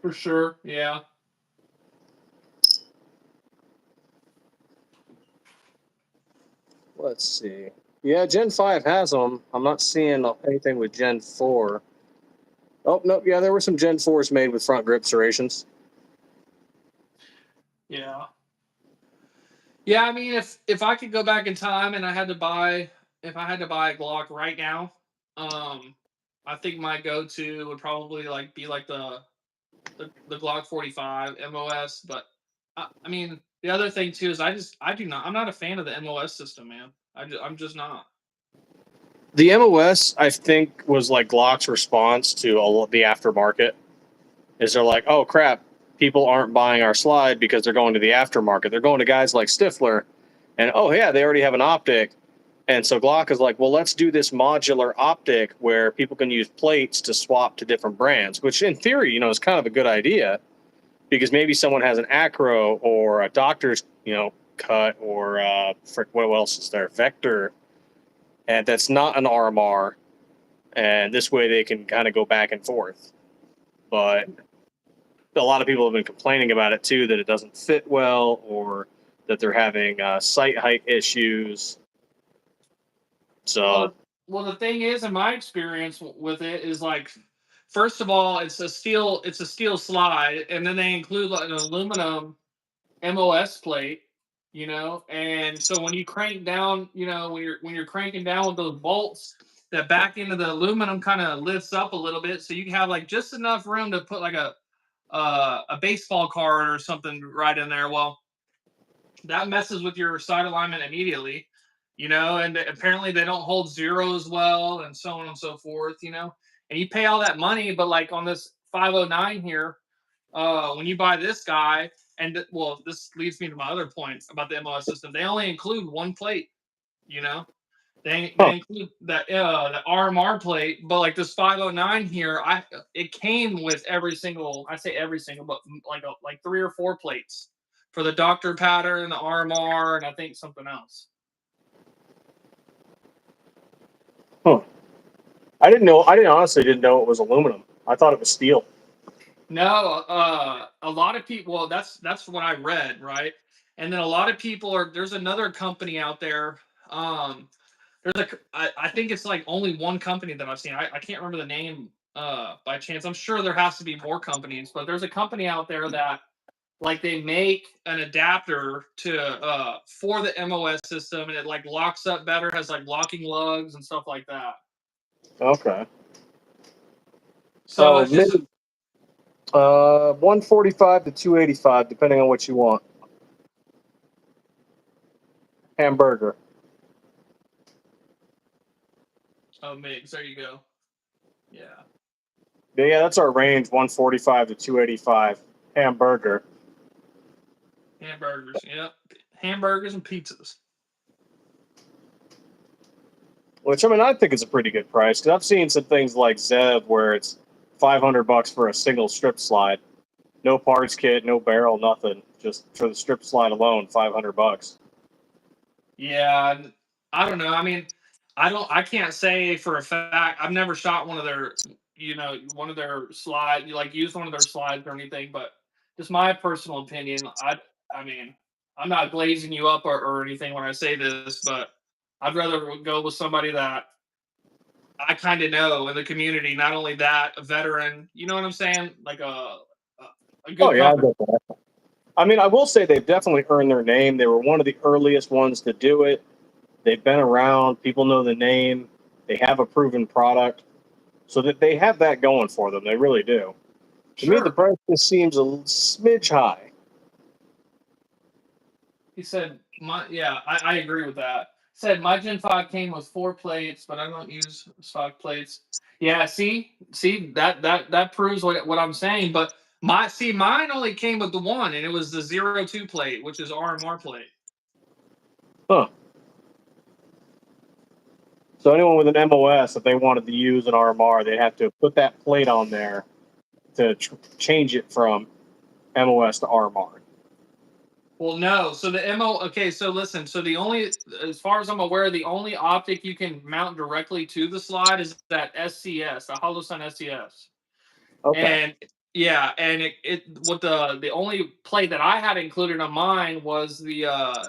A: for sure. Yeah.
B: Let's see. Yeah, Gen 5 has them. I'm not seeing anything with Gen 4. Oh, no, yeah, there were some Gen 4s made with front grip serrations.
A: Yeah. Yeah, I mean, if I could go back in time and if I had to buy a Glock right now, I think my go-to would probably like be like the Glock 45 MOS. But I mean, the other thing too is I'm not a fan of the MOS system, man. I'm just not.
B: The MOS, I think, was like Glock's response to the aftermarket. Is they're like, oh crap, people aren't buying our slide because they're going to the aftermarket. They're going to guys like Stifler, and oh yeah, they already have an optic, And so Glock is like, well, let's do this modular optic where people can use plates to swap to different brands, which in theory, is kind of a good idea because maybe someone has an Acro or a doctor's, cut or what else is there? Vector, and that's not an RMR. And this way they can kind of go back and forth. But a lot of people have been complaining about it too, that it doesn't fit well or that they're having sight height issues. So,
A: well, the thing is, in my experience with it, is like, first of all, it's a steel slide, and then they include like an aluminum MOS plate, and so when you crank down, when you're cranking down with those bolts, that back end of the aluminum kind of lifts up a little bit, so you can have like just enough room to put like a baseball card or something right in there. Well, that messes with your side alignment immediately, and apparently they don't hold zeros well, and so on and so forth, and you pay all that money, but like on this 509 here, when you buy this guy, and well, this leads me to my other point about the MOS system. They only include one plate, you know. They include that the RMR plate, but like this 509 here, it came with every single. I say every single, but like 3 or 4 plates for the doctor pattern, the RMR, and I think something else.
B: I honestly didn't know it was aluminum. I thought it was steel.
A: No, a lot of people. Well, that's what I read, right? And then a lot of people are. There's another company out there. I think it's like only one company that I've seen. I can't remember the name by chance. I'm sure there has to be more companies, but there's a company out there that like they make an adapter to for the MOS system, and it like locks up better, has like locking lugs and stuff like that.
B: Okay.
A: So it's just
B: 145 to 285, depending on what you want. Hamburger.
A: mix. There you go. Yeah.
B: Yeah, that's our range, 145 to 285. Hamburger.
A: Hamburgers. Yep. Hamburgers and pizzas.
B: Which, I think is a pretty good price because I've seen some things like Zev where it's $500 for a single strip slide, no parts kit, no barrel, nothing, just for the strip slide alone, $500.
A: Yeah, I don't know. I mean, I can't say for a fact. I've never shot one of their, one of their slides, like used one of their slides or anything. But just my personal opinion. I mean, I'm not glazing you up or anything when I say this, but I'd rather go with somebody that I kind of know in the community. Not only that, a veteran. You know what I'm saying? Like a
B: Oh
A: good
B: yeah, I
A: company.
B: get that. I will say they've definitely earned their name. They were one of the earliest ones to do it. They've been around. People know the name. They have a proven product, so that they have that going for them. They really do. To me, the
A: Sure.
B: price just seems a smidge high.
A: He said, yeah, I agree with that. Said my Gen 5 came with 4 plates, but I don't use stock plates. Yeah, see that proves what I'm saying. But mine only came with the one, and it was the 02 plate, which is RMR plate.
B: Huh. So anyone with an MOS, if they wanted to use an RMR, they'd have to put that plate on there to change it from MOS to RMR.
A: Well, no. So the MO. Okay, so listen. So as far as I'm aware, the only optic you can mount directly to the slide is that SCS, the Holosun SCS.
B: Okay.
A: And yeah, and it what the only plate that I had included on mine was the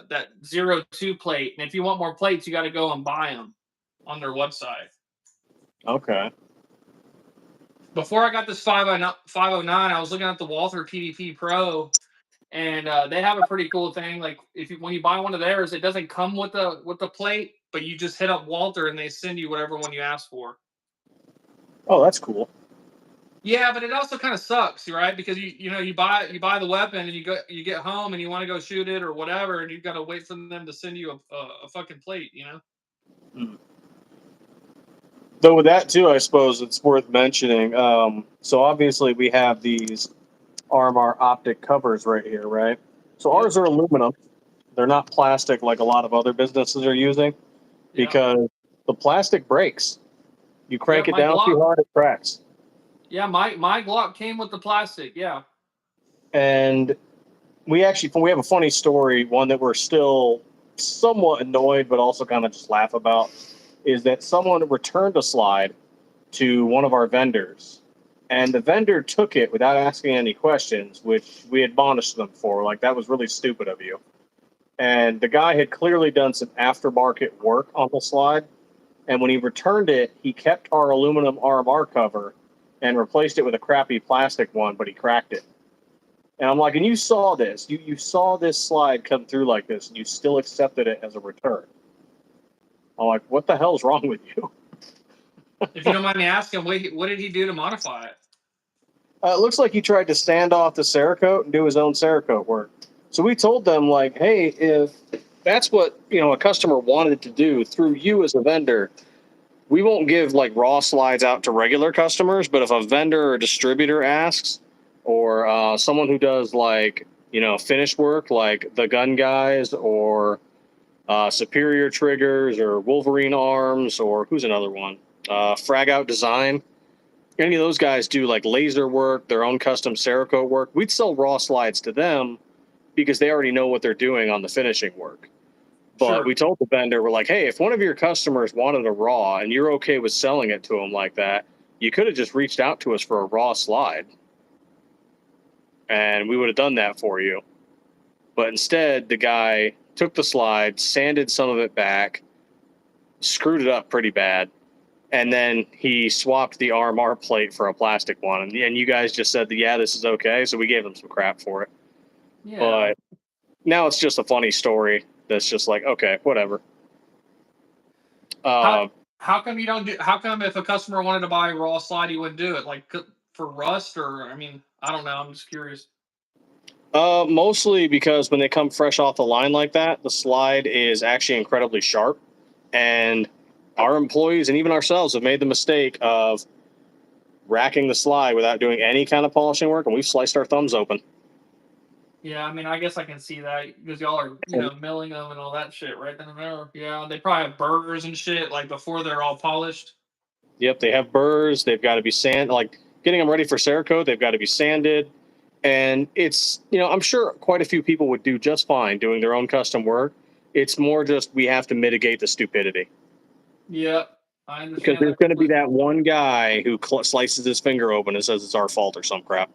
A: that 02 plate. And if you want more plates, you got to go and buy them on their website.
B: Okay.
A: Before I got this 509, I was looking at the Walther PDP Pro, and they have a pretty cool thing. Like when you buy one of theirs, it doesn't come with the plate, but you just hit up Walther and they send you whatever one you ask for.
B: Oh, that's cool.
A: Yeah, but it also kind of sucks, right? Because you buy the weapon and you get home and you want to go shoot it or whatever, and you've got to wait for them to send you a fucking plate,
B: Hmm. Though with that too, I suppose it's worth mentioning. So obviously we have these RMR optic covers right here, right? So
A: Yep.
B: ours are aluminum. They're not plastic like a lot of other businesses are using. because the plastic breaks. You crank it
A: my
B: down too
A: Glock.
B: hard, it cracks.
A: Yeah, my Glock came with the plastic. Yeah.
B: And we have a funny story, one that we're still somewhat annoyed, but also kind of just laugh about, is that someone returned a slide to one of our vendors, and the vendor took it without asking any questions, which we admonished them for. Like, that was really stupid of you. And the guy had clearly done some aftermarket work on the slide. And when he returned it, he kept our aluminum RMR cover and replaced it with a crappy plastic one, but he cracked it. And I'm like, and you saw this. You saw this slide come through like this, and you still accepted it as a return. I'm like, what the hell's wrong with you?
A: If you don't mind me asking, what did he do to modify it?
B: It looks like he tried to stand off the Cerakote and do his own Cerakote work. So we told them, like, hey, if that's what a customer wanted to do through you as a vendor, we won't give like raw slides out to regular customers. But if a vendor or distributor asks, or someone who does like finish work, like the gun guys or Superior Triggers or Wolverine Arms, or who's another one, Frag Out Design. Any of those guys do like laser work, their own custom Cerakote work. We'd sell raw slides to them because they already know what they're doing on the finishing work. But we told the vendor, we're like, hey, if one of your customers wanted a raw and you're okay with selling it to them like that, you could have just reached out to us for a raw slide. And we would have done that for you. But instead, the guy took the slide, sanded some of it back, screwed it up pretty bad, and then he swapped the RMR plate for a plastic one. And you guys just said, yeah, this is okay. So we gave him some crap for it. Yeah. But now it's just a funny story that's just like, okay, whatever.
A: How come you don't do? How come if a customer wanted to buy a raw slide, you wouldn't do it? Like for rust, or I mean, I don't know. I'm just curious.
B: Mostly because when they come fresh off the line like that, the slide is actually incredibly sharp, and our employees and even ourselves have made the mistake of racking the slide without doing any kind of polishing work, and we've sliced our thumbs open.
A: Yeah, I mean, I guess I can see that because y'all are, milling them and all that shit right then and there. Yeah, they probably have burrs and shit like before they're all polished.
B: Yep, they have burrs. They've got to be sanded. Like getting them ready for Cerakote, they've got to be sanded. And it's, I'm sure quite a few people would do just fine doing their own custom work. It's more just we have to mitigate the stupidity.
A: Yeah, I understand.
B: Because there's going to be that one guy who slices his finger open and says it's our fault or some crap.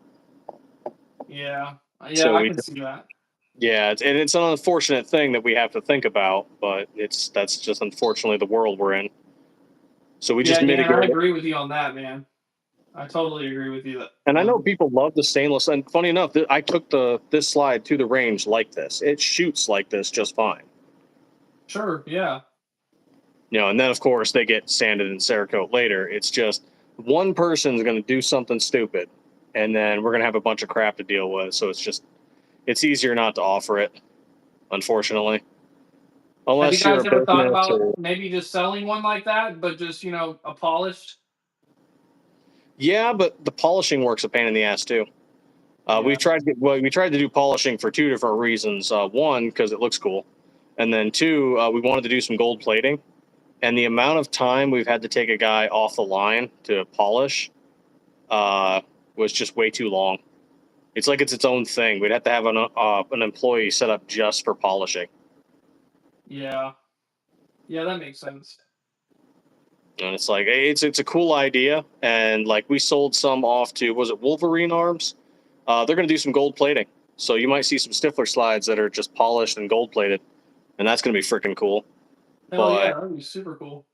A: Yeah, so I can see that.
B: Yeah, and it's an unfortunate thing that we have to think about, but that's just unfortunately the world we're in. So we just mitigate.
A: I agree with you on that, man. I totally agree with you.
B: And I know people love the stainless. And funny enough, I took this slide to the range like this. It shoots like this just fine.
A: Sure, yeah.
B: And then of course they get sanded and Cerakote later. It's just one person's going to do something stupid, and then we're going to have a bunch of crap to deal with. So it's easier not to offer it, unfortunately.
A: Unless have you guys ever thought about maybe just selling one like that, but just a polished?
B: Yeah, but the polishing work's a pain in the ass too. We tried to do polishing for two different reasons. One, because it looks cool, and then two, we wanted to do some gold plating. And the amount of time we've had to take a guy off the line to polish was just way too long. It's like it's its own thing. We'd have to have an employee set up just for polishing.
A: Yeah, that makes sense.
B: And it's like it's a cool idea, and like we sold some off to, was it Wolverine Arms? They're going to do some gold plating, so you might see some Stifler slides that are just polished and gold plated, and that's going to be freaking cool.
A: Hell yeah, that would be super cool.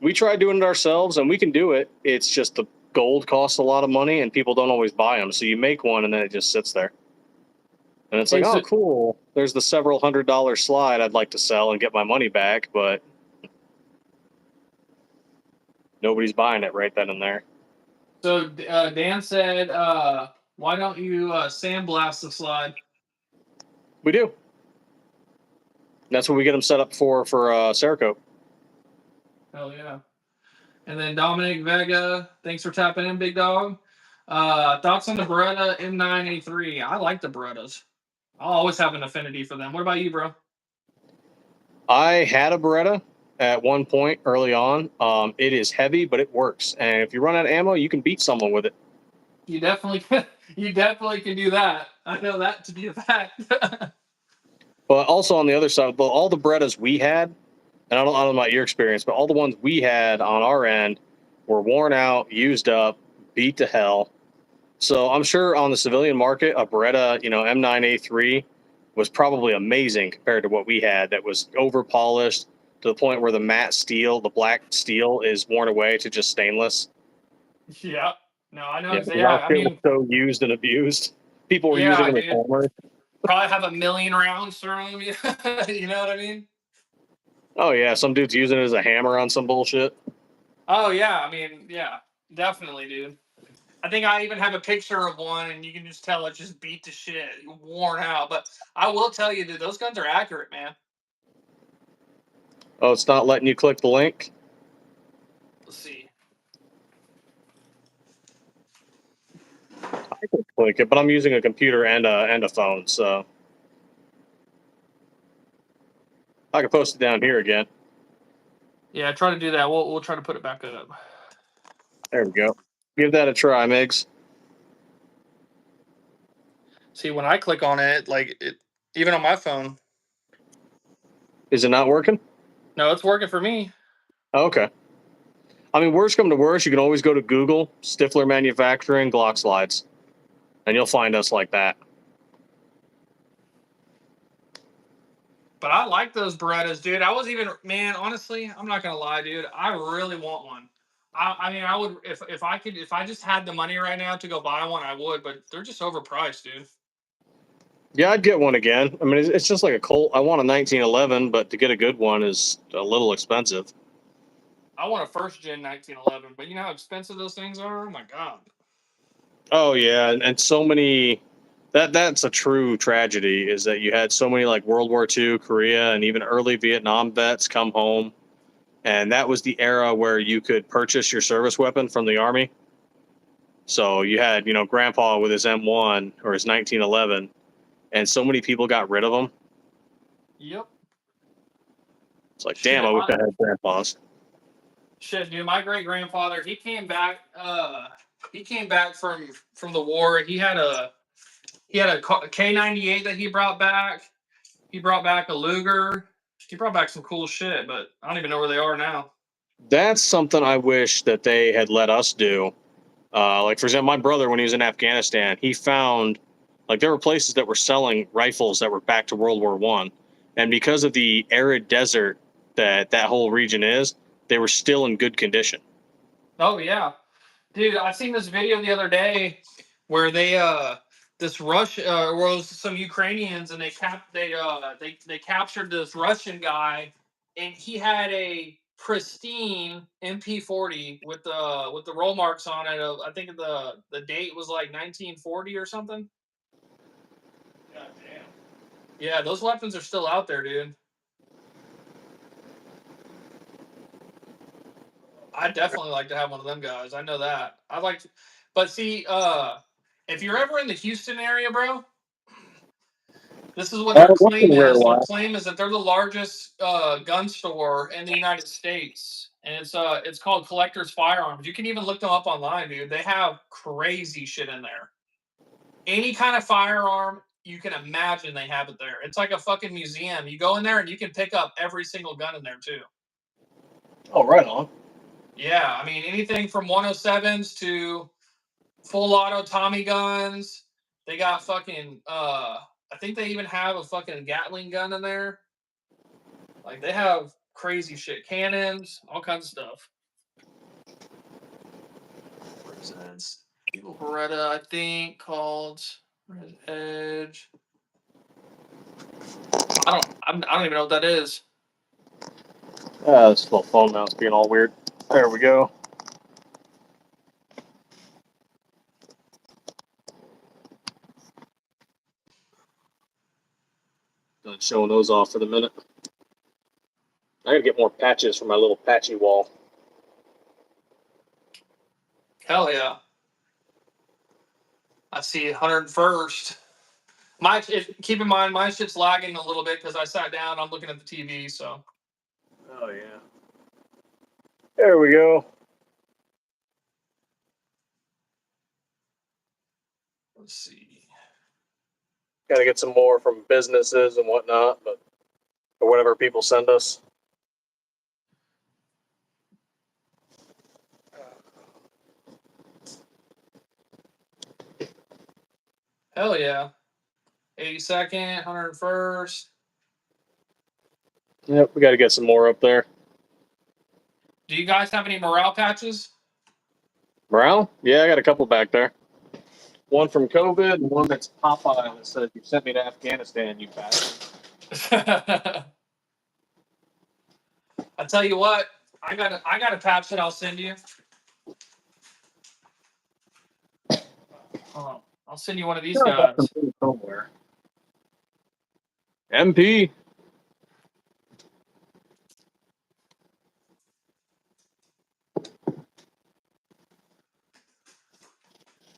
B: We tried doing it ourselves, and we can do it. It's just the gold costs a lot of money, and people don't always buy them. So you make one, and then it just sits there. And it's like, oh, cool. There's the several $100 slide I'd like to sell and get my money back, but nobody's buying it right then and there.
A: So Dan said, why don't you sandblast the slide?
B: We do. That's what we get them set up for Cerakote.
A: Hell yeah. And then Dominic Vega, thanks for tapping in, big dog. Thoughts on the Beretta M9A3? I like the Berettas. I'll always have an affinity for them. What about you, bro?
B: I had a Beretta. at one point early on. It is heavy, but it works. And if you run out of ammo, you can beat someone with it.
A: You definitely can do that. I know that to be a fact.
B: But also on the other side, all the Berettas we had, and I don't know about your experience, but all the ones we had on our end were worn out, used up, beat to hell. So I'm sure on the civilian market, a Beretta, M9A3 was probably amazing compared to what we had. That was over polished to the point where the matte steel, the black steel, is worn away to just stainless.
A: Yeah. No, I know.
B: Yeah,
A: Yeah,
B: our
A: I
B: shit was
A: mean,
B: so used and abused. People were using
A: yeah,
B: them as
A: dude.
B: hammers.
A: Probably have a million rounds through them. You know what I mean?
B: Oh yeah, some dude's using it as a hammer on some bullshit.
A: Oh yeah, I mean, yeah, definitely, dude. I think I even have a picture of one, and you can just tell it just beat to shit, worn out. But I will tell you, dude, those guns are accurate, man.
B: Oh, it's not letting you click the link.
A: Let's see.
B: I can click it, but I'm using a computer and a phone, so I can post it down here again.
A: Yeah, try to do that. We'll try to put it back up.
B: There we go. Give that a try, Migs.
A: See, when I click on it, like it, even on my phone,
B: Is it not working?
A: no, it's working for me.
B: Oh, okay. I mean, worst come to worst, you can always go to Google, Stifler Manufacturing, Glock slides, and you'll find us like that.
A: But I like those Berettas, dude. I was even, man, honestly, I'm not gonna lie, dude. I really want one. I mean, I would if I could, if I just had the money right now to go buy one, I would. But they're just overpriced, dude.
B: Yeah, I'd get one again. I mean, it's just like a Colt. I want a 1911, but to get a good one is a little expensive.
A: I want a first gen 1911, but you know how expensive those things are. Oh my god.
B: Oh yeah, and so many. That's a true tragedy. Is that you had so many like World War II, Korea, and even early Vietnam vets come home, and that was the era where you could purchase your service weapon from the army. So you had Grandpa with his M1 or his 1911, and so many people got rid of them.
A: Yep.
B: It's like, damn,
A: Shit,
B: I wish
A: my
B: I had Grandpas.
A: shit, dude. My great grandfather, he came back. He came back from the war. He had a K98 that he brought back. He brought back a Luger. He brought back some cool shit, but I don't even know where they are now.
B: That's something I wish that they had let us do. Like for example, my brother when he was in Afghanistan, he found like there were places that were selling rifles that were back to World War One, and because of the arid desert that whole region is, they were still in good condition.
A: Oh yeah, dude. I seen this video the other day where this was some Ukrainians and they captured this Russian guy and he had a pristine MP40 with the roll marks on it. I think the date was like 1940 or something.
C: God damn.
A: Yeah, those weapons are still out there, dude. I'd definitely like to have one of them guys. I know that. I'd like to, but see, if you're ever in the Houston area, bro, this is what their claim is. Their claim is that they're the largest gun store in the United States, and it's called Collector's Firearms. You can even look them up online, dude. They have crazy shit in there. Any kind of firearm you can imagine, they have it there. It's like a fucking museum. You go in there and you can pick up every single gun in there too.
B: Oh, right on.
A: Yeah, I mean anything from 107s to full auto Tommy guns. They got fucking I think they even have a fucking Gatling gun in there. Like they have crazy shit. Cannons, all kinds of stuff. Where's that? Eagle Beretta, I think, called Red Edge. I don't even know what that is.
B: This little phone mount's being all weird. There we go. Done showing those off for the minute. I gotta get more patches for my little patchy wall.
A: Hell yeah. I see 101st. Keep in mind, my shit's lagging a little bit because I sat down. I'm looking at the TV, so.
B: Oh, yeah. There we go.
A: Let's see.
B: Got to get some more from businesses and whatnot, but or whatever people send us.
A: Hell yeah. 82nd, 101st.
B: Yep, we got to get some more up there.
A: Do you guys have any morale patches?
B: Morale? Yeah, I got a couple back there. One from COVID and one that's Popeye that said, "You sent me to Afghanistan, you bastard."
A: I tell you what, I got a patch that I'll send you. I'll send you one of these guys.
B: Somewhere. MP.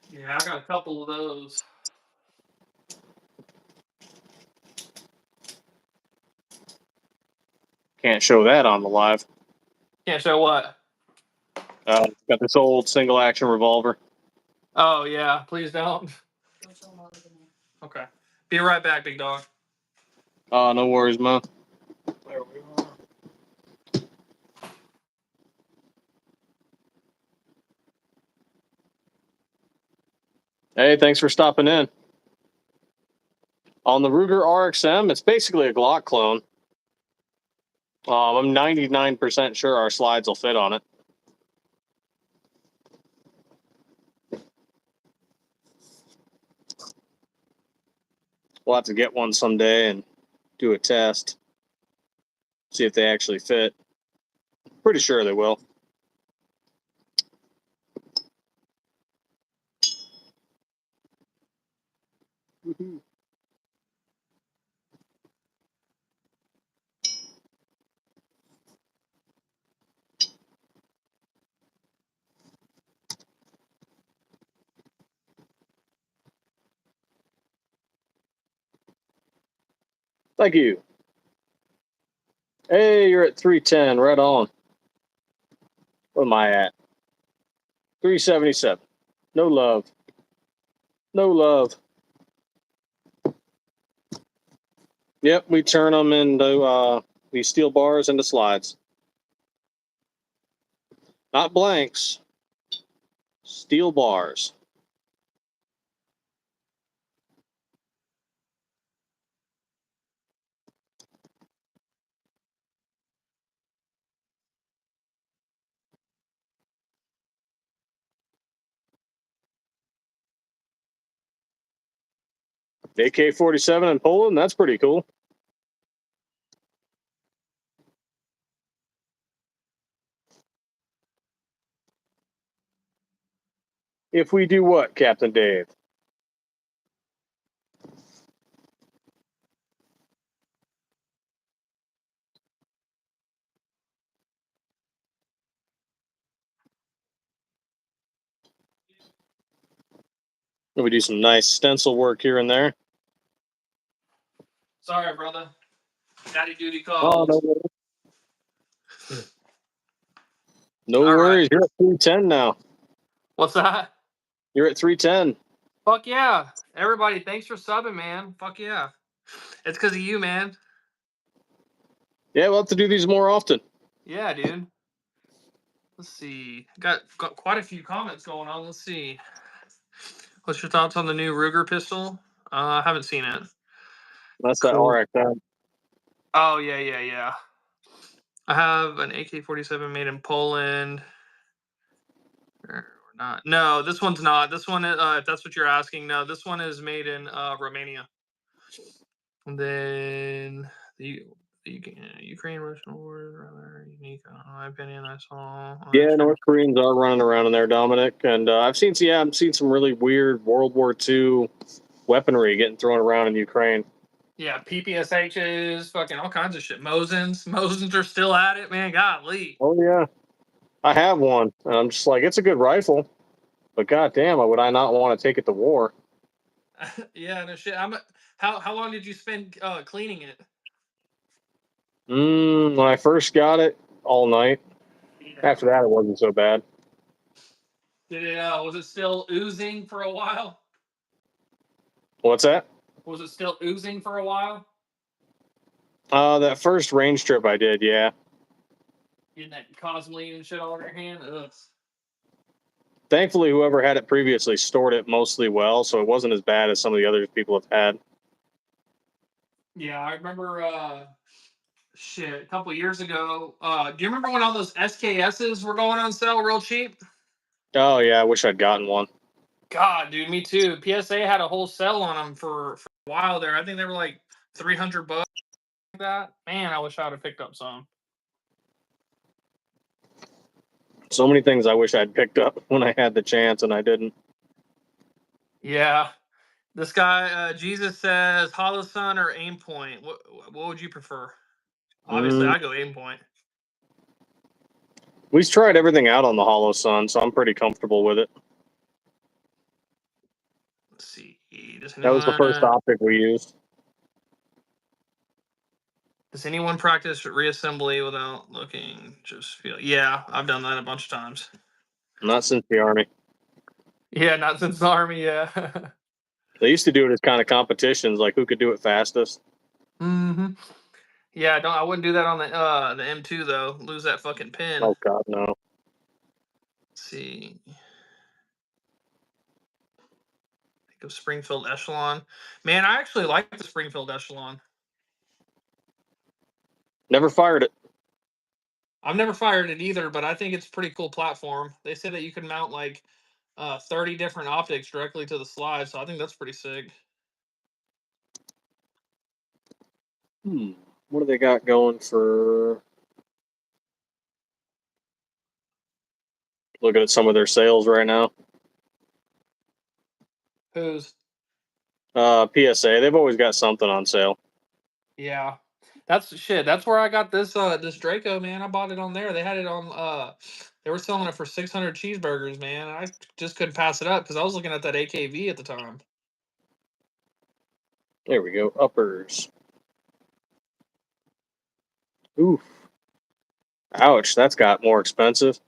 A: Yeah, I got a couple of those.
B: Can't show that on the live.
A: Can't show what?
B: Got this old single action revolver.
A: Oh yeah, please don't. Okay. Be right back, big dog.
B: Oh, no worries, man. There we are. Hey, thanks for stopping in. On the Ruger RXM, it's basically a Glock clone. I'm 99% sure our slides will fit on it. We'll have to get one someday and do a test. See if they actually fit. Pretty sure they will. Thank you. Hey, you're at 310. Right on. What am I at? 377. No love. No love. Yep, we turn them into these steel bars into slides. Not blanks. Steel bars. AK-47 in Poland, that's pretty cool. If we do what, Captain Dave? We do some nice stencil work here and there.
A: Sorry, brother. Daddy duty
B: Oh,
A: calls.
B: no worries. No
A: All
B: worries.
A: right.
B: You're at 310 now.
A: What's that?
B: You're at 310.
A: Fuck yeah. Everybody, thanks for subbing, man. Fuck yeah. It's because of you, man.
B: Yeah, we'll have to do these more often.
A: Yeah, dude. Let's see. Got quite a few comments going on. Let's see. What's your thoughts on the new Ruger pistol? I haven't seen it.
B: That's
A: Cool.
B: that RXM.
A: Oh, yeah. I have an AK-47 made in Poland. Or not. No, this one's not. This one, if that's what you're asking, no, this one is made in Romania. And then the Ukraine-Russian war is rather unique, in my opinion. I saw.
B: Yeah, North Koreans are running around in there, Dominic, and I've seen some really weird World War II weaponry getting thrown around in Ukraine.
A: Yeah, PPSHs, fucking all kinds of shit. Mosins are still at it, man. Golly.
B: Oh yeah, I have one, and I'm just like, it's a good rifle, but goddamn, would I not want to take it to war?
A: Yeah, no shit. How long did you spend cleaning it?
B: When I first got it, all night. After that, it wasn't so bad.
A: Did it? Was it still oozing for a while?
B: What's that?
A: Was it still oozing for a while?
B: That first range trip I did, yeah.
A: Getting that cosmoline and shit all over your hand. Ugh.
B: Thankfully, whoever had it previously stored it mostly well, so it wasn't as bad as some of the other people have had.
A: Yeah, I remember. Shit, a couple years ago. Do you remember when all those SKSs were going on sale real cheap?
B: Oh yeah, I wish I'd gotten one.
A: God, dude, me too. PSA had a whole sale on them for a while there. I think they were like $300. Like that. Man, I wish I would have picked up some.
B: So many things I wish I'd picked up when I had the chance, and I didn't.
A: Yeah. This guy, Jesus says, Hollow Sun or Aim Point. What would you prefer? Obviously, I go Aim Point.
B: We've tried everything out on the Hollow Sun, so I'm pretty comfortable with it.
A: Let's see.
B: That was the first optic we used.
A: Does anyone practice reassembly without looking? Just feel. Yeah, I've done that a bunch of times.
B: Not since the Army.
A: Yeah, not since the Army. Yeah.
B: They used to do it as kind of competitions, like who could do it fastest.
A: Mm-hmm. Yeah, I wouldn't do that on the M2 though. Lose that fucking pin.
B: Oh God, no.
A: Let's see. Think of Springfield Echelon. Man, I actually like the Springfield Echelon.
B: Never fired it.
A: I've never fired it either, but I think it's a pretty cool platform. They say that you can mount like 30 different optics directly to the slide, so I think that's pretty sick.
B: What do they got going for? Looking at some of their sales right now.
A: Who's?
B: PSA. They've always got something on sale.
A: Yeah. That's shit. That's where I got this Draco, man. I bought it on there. They had it on they were selling it for 600 cheeseburgers, man. I just couldn't pass it up because I was looking at that AKV at the time.
B: There we go. Uppers. Oof. Ouch, that's got more expensive.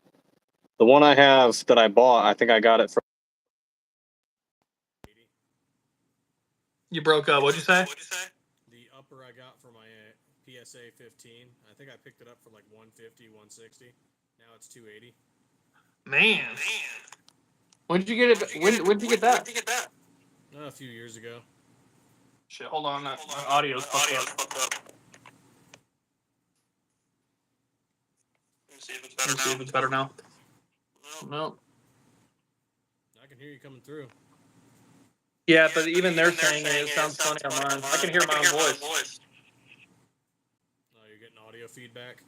B: The one I have that I bought, I think I got it for.
A: You broke up. What'd you say?
B: The upper I got for my PSA 15, I think I picked it up for like 150, 160. Now it's 280.
A: Man. When did you get it? When did you get that?
B: A few years ago.
A: Shit, hold on. My audio's fucked up. Let me see if it's better now. No.
B: I can hear you coming through.
A: Yeah, but even they're saying it sounds funny on mine. I can hear my own voice.
B: Oh, you're getting audio feedback?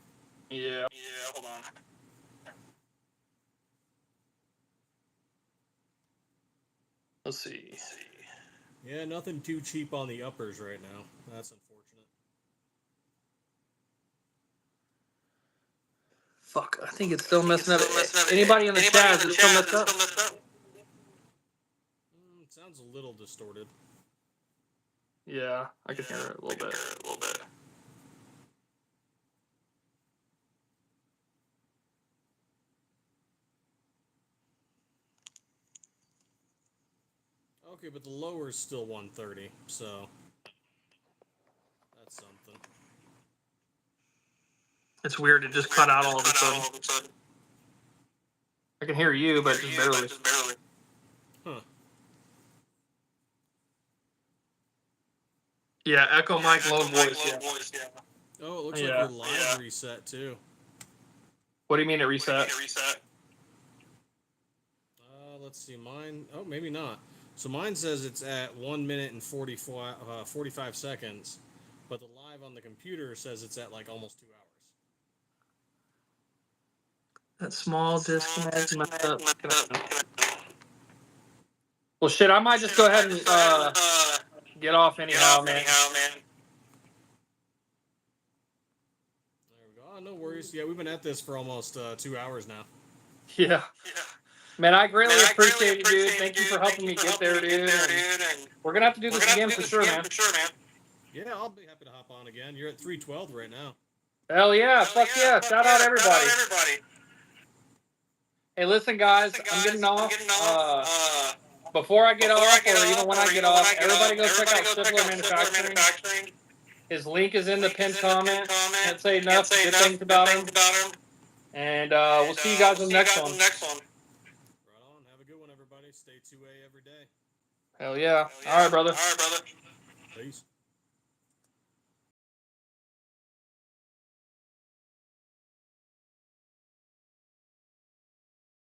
A: Yeah, hold on. Let's see.
B: Yeah, nothing too cheap on the uppers right now. That's unfortunate.
A: Fuck, I think it's still messing up. Anybody in the chat, is it still messed up?
B: Sounds a little distorted.
A: Yeah, I can hear it a little bit.
B: Okay, but the lower is still 130, so that's something.
A: It's weird, it just cut out all of a sudden. I can hear you, but just barely.
B: Huh.
A: Yeah, echo mic, low voice, yeah.
B: Oh, it looks like your live reset too.
A: What do you mean it reset?
B: Let's see, mine. Oh, maybe not. So mine says it's at 1 minute and 45 seconds, but the live on the computer says it's at like almost 2 hours.
A: That small disconnect messed up. Well, shit, I might just go ahead and get off anyhow, man.
B: There we go. Oh, no worries. Yeah, we've been at this for almost 2 hours now.
A: Yeah. Man, I greatly appreciate it, dude. Thank you for helping me get there, dude. And we're going to have to do this again for sure, man.
B: Yeah, I'll be happy to hop on again. You're at 312 right now.
A: Hell yeah, fuck yeah. Shout out everybody. Hey, listen, guys, I'm getting off. Before I get off, or even when I get off, everybody go check out Simpler Manufacturing. His link is in the pinned comment. Can't say enough good things about him. And we'll see you guys in the next one.
B: Right on. Have a good one, everybody. Stay 2A every day.
A: Hell yeah. All right, brother.
B: Peace.